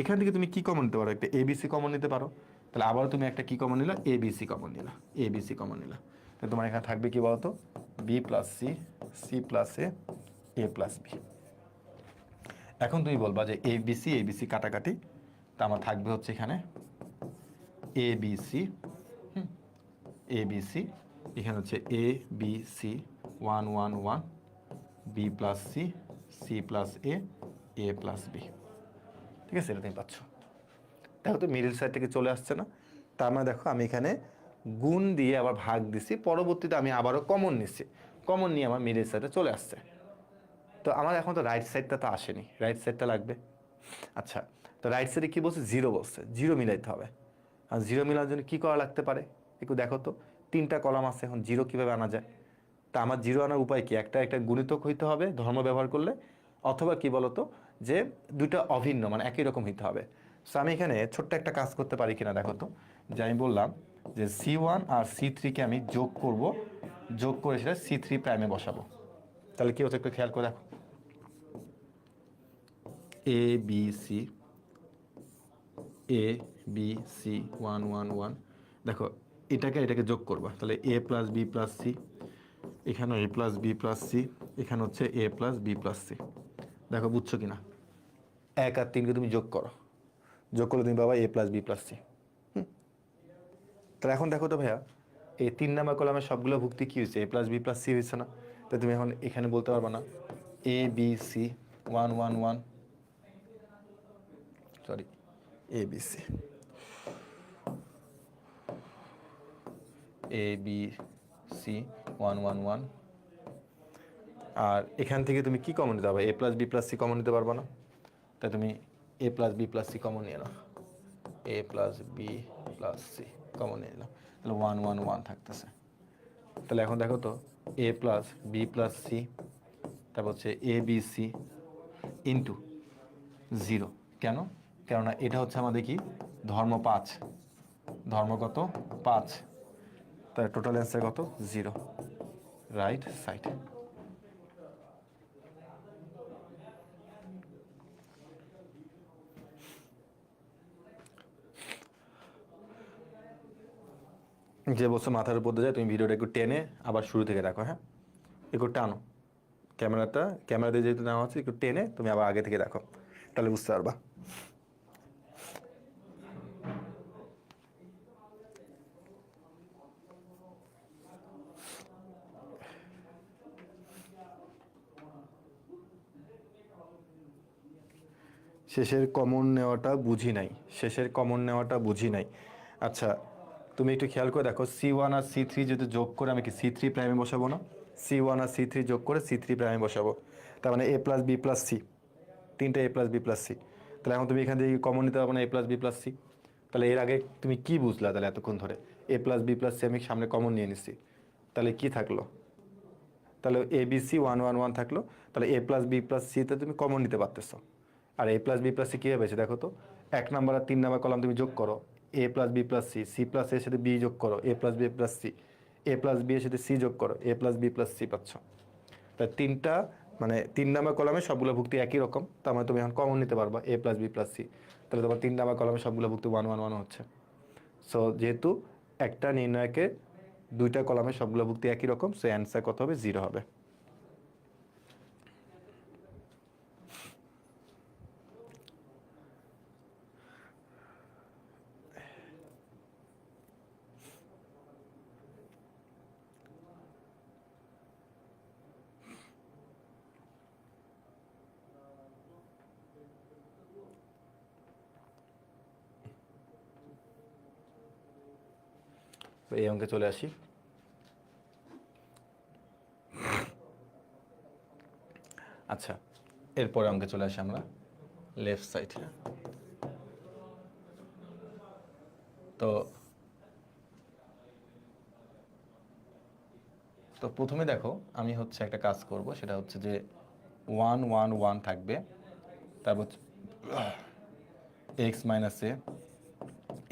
এখান থেকে তুমি কি কমন নিতে পারো? একটা এবিসি কমন নিতে পারো, তাহলে আবারও তুমি একটা কি কমন নিলা? এবিসি কমন নিলা, এবিসি কমন নিলা। তাহলে তোমার এখানে থাকবে কি বলতো? B plus C, C plus A plus B. এখন তুমি বলবা যে এবিসি কাটাকাটি, তা আমার থাকবে হচ্ছে এখানে এবিসি, এবিসি, এখানে হচ্ছে A B C 1 1 1 B plus C, C plus A plus B. ঠিক আছে, এটা তুমি পাচ্ছ। দেখো তো মিডল সাইড থেকে চলে আসছে না? তার মানে দেখো আমি এখানে গুণ দিয়ে আবার ভাগ দিছি, পরবর্তীতে আমি আবারও কমন নিচ্ছি, কমন নিয়ে আমার মিডল সাইডে চলে আসছে। তো আমার এখন তো রাইট সাইডটা তো আসেনি, রাইট সাইডটা লাগবে। আচ্ছা, তো রাইট সাইডে কী বলছে? জিরো বলছে, জিরো মিলাইতে হবে। আর জিরো মিলানোর জন্য কী করা লাগতে পারে একটু দেখো তো। তিনটা কলাম আছে, এখন জিরো কীভাবে আনা যায়? তা আমার জিরো আনার উপায় কি? একটা গুণিতক হইতে হবে ধর্ম ব্যবহার করলে, অথবা কি বলতো যে দুইটা অভিন্ন মানে একই রকম হইতে হবে। সো আমি এখানে ছোট্ট একটা কাজ করতে পারি কিনা দেখো তো, যে আমি বললাম যে C1 আর C3-কে আমি যোগ করব, যোগ করে সেটা C3 প্রাইমে বসাবো। তাহলে কি হচ্ছে একটু খেয়াল করে দেখো, এ B C, A B C 1 1 1, দেখো এটাকে যোগ করবা, তাহলে এ প্লাস বি প্লাস সি, এখানে এ প্লাস বি প্লাস সি, এখানে হচ্ছে এ প্লাস বি প্লাস সি। দেখো বুঝছো কিনা? 1 আর 3কে তুমি যোগ করো, যোগ করলে তুমি পাবা এ প্লাস বি প্লাস সি। তাহলে এখন দেখো তো ভাইয়া, এই 3 নাম্বার কলামের সবগুলো ভুক্তি কী হয়েছে? A plus B plus C হয়েছে না? তো তুমি এখন এখানে বলতে পারবা না A B C 1 1 1, sorry A B C, A B C 1 1 1। আর এখান থেকে তুমি কি কমন নিতে পারবে? A plus B plus C common নিতে পারবা না? তাই তুমি A plus B plus C common নিয়ে নাও, A plus B plus C common নিয়ে নিলাম, তাহলে 1 1 1 থাকতেছে। তাহলে এখন দেখো তো এ প্লাস বি প্লাস সি, তারপর হচ্ছে এ বি সি ইন্টু 0। কেন? কেননা এটা হচ্ছে আমাদের কি ধর্ম 5, ধর্ম কত? 5। তাহলে টোটাল অ্যান্সার কত? 0, রাইট সাইড। যে বছর মাথার উপর দিয়ে যায়, তুমি ভিডিওটা একটু টেনে আবার শুরু থেকে দেখো। হ্যাঁ, একটু টানো ক্যামেরাতে যেহেতু নেওয়া হচ্ছে, একটু টেনে তুমি আবার আগে থেকে দেখো, তাহলে বুঝতে পারবা। শেষের কমন নেওয়াটা বুঝি নাই, শেষের কমন নেওয়াটা বুঝি নাই। আচ্ছা, তুমি একটু খেয়াল করে দেখো, C1 আর C3 যদি যোগ করে আমি কি C3 প্রাইমে বসাবো না? C1 আর C3 যোগ করে C3 প্রাইমে বসাবো, তার মানে এ প্লাস বি প্লাস সি, তিনটে এ প্লাস বি প্লাস সি। তাহলে এখন তুমি এখান থেকে কমন নিতে পারবো না এ প্লাস বি প্লাস সি। তাহলে এর আগে তুমি কি বুঝলা তাহলে এতক্ষণ ধরে? এ প্লাস বি প্লাস সি আমি সামনে কমন নিয়ে নিচ্ছি, তাহলে কি থাকলো? তাহলে এ বি সি 1 1 1 থাকলো। তাহলে এ প্লাস বি প্লাস সিতে তুমি কমন নিতে পারতেছো। আর এ প্লাস বি প্লাস সি কীভাবে হয়েছে দেখো তো, 1 নাম্বার আর 3 নাম্বার কলাম তুমি যোগ করো, A plus B plus C, C plus এর সাথে বি যোগ করো, A plus B plus C, A plus B এর সাথে সি যোগ করো, A plus B plus C পাচ্ছ। তাই তিনটা মানে 3 নাম্বার কলামে সবগুলো ভুক্তি একই রকম, তার মানে তুমি এখন কমন নিতে পারবা এ প্লাস বি প্লাস সি। তাহলে তোমার 3 নাম্বার কলামে সবগুলো ভুক্তি 1 1 1 হচ্ছে। সো যেহেতু একটা নির্ণয়কে দুইটা কলামে সবগুলো ভুক্তি একই রকম, সো অ্যান্সার কত হবে? 0 হবে। এই অঙ্কে চলে আসি। আচ্ছা, এরপরে অঙ্কে চলে আসি আমরা লেফট সাইড। তো তো প্রথমে দেখো আমি হচ্ছে একটা কাজ করব, সেটা হচ্ছে যে 1 1 1 থাকবে, তারপর এক্স মাইনাস এ,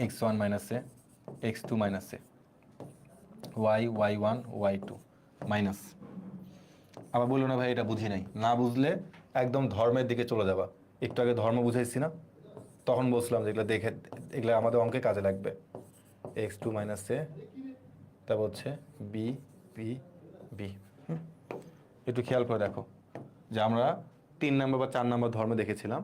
x1 মাইনাস এ, x2 মাইনাস এ, y1 y2 মাইনাস। আবার বললো না ভাই এটা বুঝি নাই, না বুঝলে একদম ধর্মের দিকে চলে যাবা। একটু আগে ধর্ম বুঝাইছি না, তখন বলছিলাম যেগুলো দেখে এগুলো আমাদের অঙ্কে কাজে লাগবে। x2 মাইনাস এ, তারপর হচ্ছে বি বি বি। একটু খেয়াল করে দেখো যে আমরা 3 নম্বর বা 4 নম্বর ধর্ম দেখেছিলাম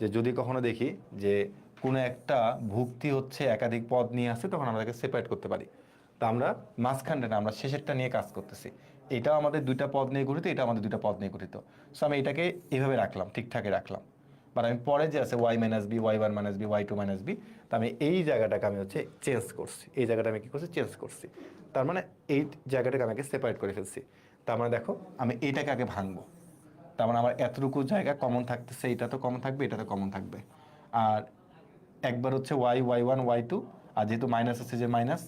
যে যদি কখনো দেখি যে কোনো একটা ভুক্তি হচ্ছে একাধিক পদ নিয়ে আসে, তখন আমরা তাকে সেপারেট করতে পারি। তা আমরা মাঝখানটা না, আমরা শেষেরটা নিয়ে কাজ করতেছি। এটাও আমাদের দুইটা পদ নিয়ে গঠিত, এটা আমাদের দুইটা পদ নিয়ে গঠিত। সো আমি এটাকে এভাবে রাখলাম, ঠিকঠাকই রাখলাম। বাট আমি পরে যে আছে Y minus B, Y one minus B, Y two minus B, তা আমি এই জায়গাটাকে আমি হচ্ছে চেঞ্জ করছি, এই জায়গাটা আমি কী করছি, চেঞ্জ করছি। তার মানে এই জায়গাটাকে আমি আগে সেপারেট করে ফেলছি। তার মানে দেখো আমি এইটাকে আগে ভাঙবো, তার মানে আমার এতটুকু জায়গা কমন থাকতেছে, এটা তো কমন থাকবে, এটা তো কমন থাকবে। আর একবার হচ্ছে Y, Y one, Y two, আর যেহেতু মাইনাস আছে যে মাইনাস,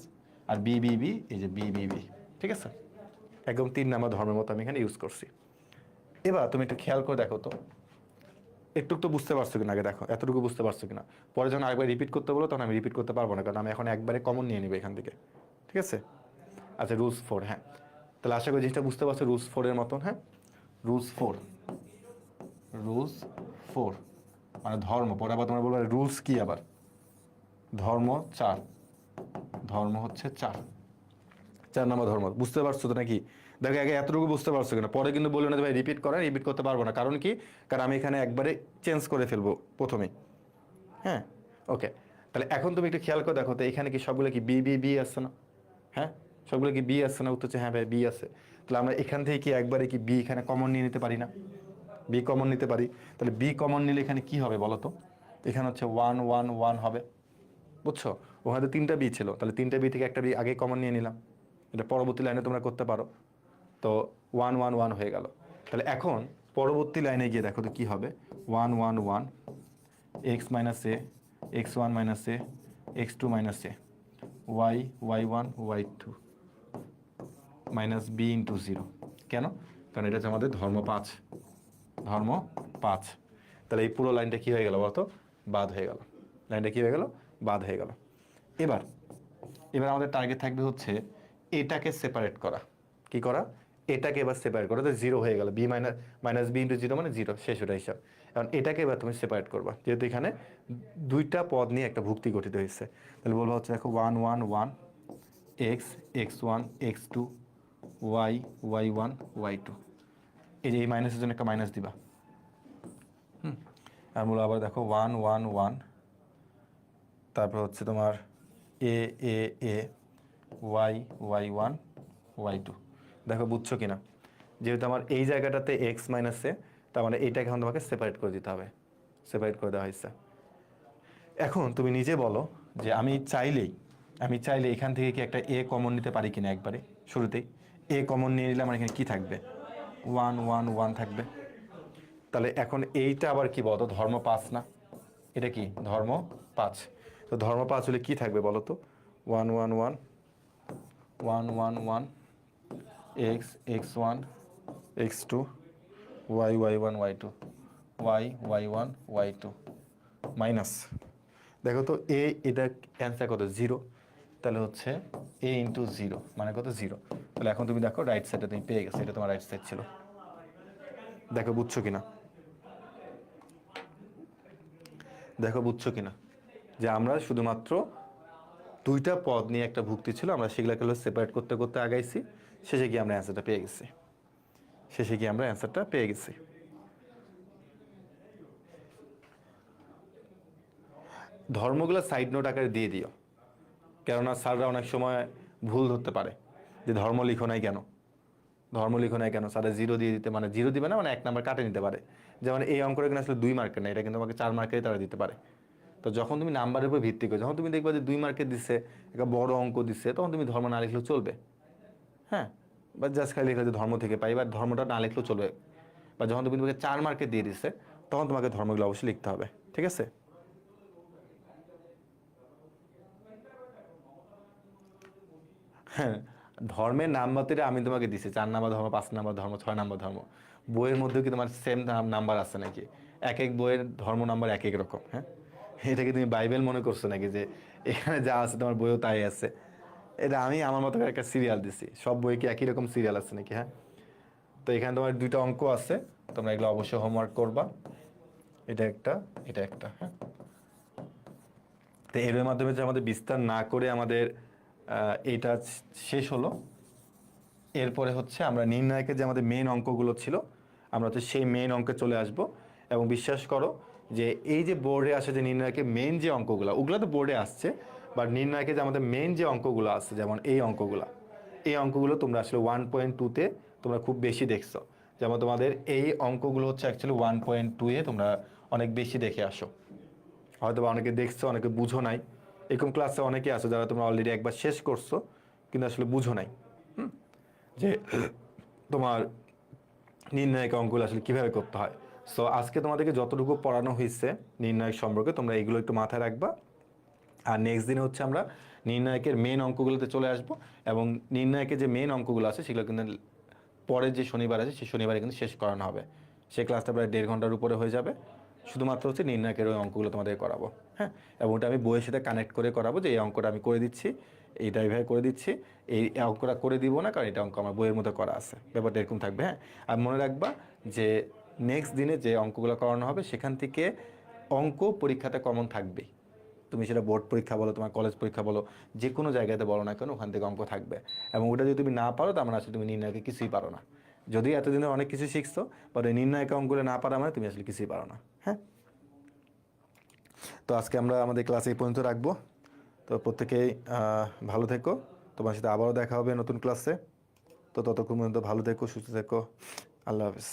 আর বি বি বি, এই যে বি বি বি, ঠিক আছে? একদম 3 নাম্বার ধর্মের মতো আমি এখানে ইউজ করছি। এবার তুমি একটু খেয়াল করে দেখো তো, একটু তো বুঝতে পারছো কিনা আগে দেখো, এতটুকু বুঝতে পারছো কিনা। পরে যখন আরেকবার রিপিট করতে বলো তখন আমি রিপিট করতে পারবো না, কারণ আমি এখন একবারে কমন নিয়ে নিবো এখান থেকে, ঠিক আছে? আচ্ছা, রুলস 4, হ্যাঁ। তাহলে আশা করি জিনিসটা বুঝতে পারছো, রুলস 4 এর মতন, হ্যাঁ। রুলস 4, রুলস 4 মানে ধর্ম। পরে আবার তোমরা বলবে রুলস কি, আবার ধর্ম 4, ধর্ম হচ্ছে 4 নাম্বার ধর্ম। বুঝতে পারছো তো নাকি? দেখো আগে এতটুকু বুঝতে পারছো কিনা, পরে কিন্তু বললো না ভাই রিপিট করেন, রিপিট করতে পারবো না। কারণ কি? কারণ আমি এখানে একবারে চেঞ্জ করে ফেলবো প্রথমেই, হ্যাঁ। ওকে, তাহলে এখন তুমি একটু খেয়াল করে দেখো তো, এখানে কি সবগুলো কি বি বি বি আসছে না? হ্যাঁ, সবগুলো কি বি আসছে না? উত্তর হচ্ছে হ্যাঁ ভাই বি আছে। তাহলে আমরা এখান থেকে কি একবারে কি বি এখানে কমন নিয়ে নিতে পারি না? বি কমন নিতে পারি। তাহলে বি কমন নিলে এখানে কি হবে বলো তো? এখানে হচ্ছে 1 1 1 হবে, বুঝছো? ওখানে 3টা বি ছিল, তাহলে 3টা বি থেকে একটা বি আগে কমন নিয়ে নিলাম। এটা পরবর্তী লাইনে তোমরা করতে পারো। তো 1 1 1 হয়ে গেল। তাহলে এখন পরবর্তী লাইনে গিয়ে দেখো তো কী হবে। 1 1 1 X minus A, X one minus A, X two minus A, Y, Y one, Y two minus B into 0। কেন? কারণ এটা হচ্ছে আমাদের ধর্ম 5, ধর্ম 5। তাহলে এই পুরো লাইনটা কী হয়ে গেল বলতো? বাদ হয়ে গেল। লাইনটা কী হয়ে গেল? বাদ হয়ে গেল। এবার আমাদের টার্গেট থাকবে হচ্ছে এটাকে সেপারেট করা। কি করা? এটাকে এবার সেপারেট করা। তো 0 হয়ে গেল, বি মাইনাস বি ইন্টু 0 মানে 0, শেষ ওটা হিসাব। এখন এটাকে এবার তুমি সেপারেট করবা, যেহেতু এখানে দুইটা পদ নিয়ে একটা ভুক্তি গঠিত হয়েছে। তাহলে বলবো হচ্ছে দেখো 1 1 1 X, X one, X two, Y, Y one, Y two. এই যে এই মাইনাসের জন্য একটা মাইনাস দিবা। আর বলো আবার দেখো 1 1 1, তারপর হচ্ছে তোমার A A A, Y, Y one, Y two. দেখো বুঝছো কিনা? যেহেতু আমার এই জায়গাটাতে এক্স মাইনাস এ, তার মানে এইটাকে এখন তোমাকে সেপারেট করে দিতে হবে, সেপারেট করে দেওয়া হয়েছে। এখন তুমি নিজে বলো যে আমি চাইলে এখান থেকে কি একটা এ কমন নিতে পারি কিনা? একবারে শুরুতেই এ কমন নিয়ে নিলে আমার এখানে কি থাকবে? 1 1 1 থাকবে। তাহলে এখন এইটা আবার কি বলতো? ধর্ম 5 না? এটা কি ধর্ম 5? তো ধর্ম 5 হলে কি থাকবে বলো তো? 1 1 1 1 1 1 X, X one, X two, Y, Y one, Y two, Y, Y one, Y two minus. দেখো তো এটা অ্যান্সার কত? 0। তাহলে হচ্ছে এ ইন্টু 0 মানে কত? 0। তাহলে এখন তুমি দেখো রাইট সাইডে তুমি পেয়ে গেছো, এটা তোমার রাইট সাইড ছিল। দেখো বুঝছো কিনা, দেখো বুঝছো কিনা যে আমরা শুধুমাত্র দুইটা পদ নিয়ে একটা ভুক্তি ছিল, আমরা সেগুলোকে সেপারেট করতে করতে আগাইছি, শেষে গিয়ে আমরা অ্যান্সারটা পেয়ে গেছি। ধর্মগুলো সাইড নোট আকারে দিয়ে দিও, কেননা স্যাররা অনেক সময় ভুল ধরতে পারে যে ধর্ম লিখো নাই কেন, স্যাররা 0 দিয়ে দিতে, মানে 0 দিবে না, মানে 1 নাম্বার কাটে নিতে পারে। যেমন এই অঙ্কটা কিন্তু আসলে 2 মার্কের না, এটা কিন্তু আমাকে 4 মার্কেরই তারা দিতে পারে। তো যখন তুমি নাম্বারের উপর ভিত্তি করে, যখন তুমি দেখবা যে 2 মার্কের দিচ্ছে, একটা বড় অঙ্ক দিচ্ছে, তখন তুমি ধর্ম না লিখলেও চলবে, হ্যাঁ। বা জাস্ট খালি লিখলে যে ধর্ম থেকে পাই, বা ধর্মটা না লিখলেও চলবে। বা যখন তুমি তোমাকে 4 মার্কের দিয়ে দিচ্ছে, তখন তোমাকে ধর্মগুলো অবশ্যই লিখতে হবে, ঠিক আছে? হ্যাঁ, ধর্মের নাম মাত্রে আমি তোমাকে দিছি 4 নাম্বার ধর্ম, 5 নাম্বার ধর্ম, 6 নাম্বার ধর্ম। বইয়ের মধ্যেও কি তোমার সেম নাম্বার আছে নাকি? এক এক বইয়ের ধর্ম নাম্বার এক এক রকম, হ্যাঁ। এটা কি তুমি বাইবেল মনে করছো নাকি যে এখানে যা আছে তোমার বইও তাই আছে? এটা আমি আমার মতো করে একটা সিরিয়াল দিছি, সব বই কি একই রকম সিরিয়াল আছে নাকি? হ্যাঁ। তো এখানে তোমার 2টা অঙ্ক আছে, তোমরা এগুলো অবশ্যই হোমওয়ার্ক করবা। এটা একটা, এটা একটা, হ্যাঁ। তো এর মাধ্যমে যে আমাদের বিস্তার না করে আমাদের এইটা শেষ হলো। এরপরে হচ্ছে আমরা নির্ণায়কের যে আমাদের মেইন অঙ্কগুলো ছিল, আমরা হচ্ছে সেই মেইন অঙ্কে চলে আসব। এবং বিশ্বাস করো যে এই যে বোর্ডে আসে যে নির্ণায়কের মেইন যে অঙ্কগুলো, ওগুলো তো বোর্ডে আসছে, বাট নির্ণায়কে যে আমাদের মেইন যে অঙ্কগুলো আছে, যেমন এই অঙ্কগুলো তোমরা আসলে 1.2-তে তোমরা খুব বেশি দেখছো। যেমন তোমাদের এই অঙ্কগুলো হচ্ছে অ্যাকচুয়ালি 1.2 তোমরা অনেক বেশি দেখে আসো, হয়তো বা অনেকে দেখছো অনেকে বুঝো নাই। এরকম ক্লাসে অনেকে আছে যারা তোমরা অলরেডি একবার শেষ করছো কিন্তু আসলে বুঝো নাই যে তোমার নির্ণায়ক অঙ্কগুলো আসলে কীভাবে করতে হয়। সো আজকে তোমাদেরকে যতটুকু পড়ানো হয়েছে নির্ণায়ক সম্পর্কে তোমরা এগুলো একটু মাথায় রাখবা। আর নেক্সট দিনে হচ্ছে আমরা নির্ণায়কের মেন অঙ্কগুলোতে চলে আসব, এবং নির্ণায়কের যে মেন অঙ্কগুলো আছে সেগুলো কিন্তু পরের যে শনিবার আছে সেই শনিবারে কিন্তু শেষ করানো হবে। সেই ক্লাসটা প্রায় 1.5 ঘন্টার উপরে হয়ে যাবে। শুধুমাত্র হচ্ছে নির্ণায়কের ওই অঙ্কগুলো তোমাদের করাবো, হ্যাঁ। এবং ওটা আমি বইয়ের সাথে কানেক্ট করে করাবো, যে এই অঙ্কটা আমি করে দিচ্ছি, এইটা এইভাবে করে দিচ্ছি, এই অঙ্কটা করে দিব না, কারণ এটা অঙ্ক আমার বইয়ের মধ্যে করা আছে। ব্যাপারটা এরকম থাকবে, হ্যাঁ। আর মনে রাখবা যে নেক্সট দিনে যে অঙ্কগুলো করানো হবে সেখান থেকে অঙ্ক পরীক্ষাতে কমন থাকবেই। তুমি সেটা বোর্ড পরীক্ষা বলো, তোমার কলেজ পরীক্ষা বলো, যে কোনো জায়গাতে বলো না কেন, ওখান থেকে অঙ্ক থাকবে। এবং ওটা যদি তুমি না পারো তার মানে আসলে তুমি নির্ণায়কে কিছুই পারো না। যদি এতদিনে অনেক কিছু শিখছো, বাট ওই নির্ণায়ক অঙ্কগুলো না পারা মানে তুমি আসলে কিছুই পারো না, হ্যাঁ। তো আজকে আমরা আমাদের ক্লাস এই পর্যন্ত রাখবো। তো প্রত্যেকেই ভালো থেকো, তোমার সাথে আবারও দেখা হবে নতুন ক্লাসে। তো ততক্ষণ পর্যন্ত ভালো থেকো, সুস্থ থেকো, আল্লাহ হাফিজ।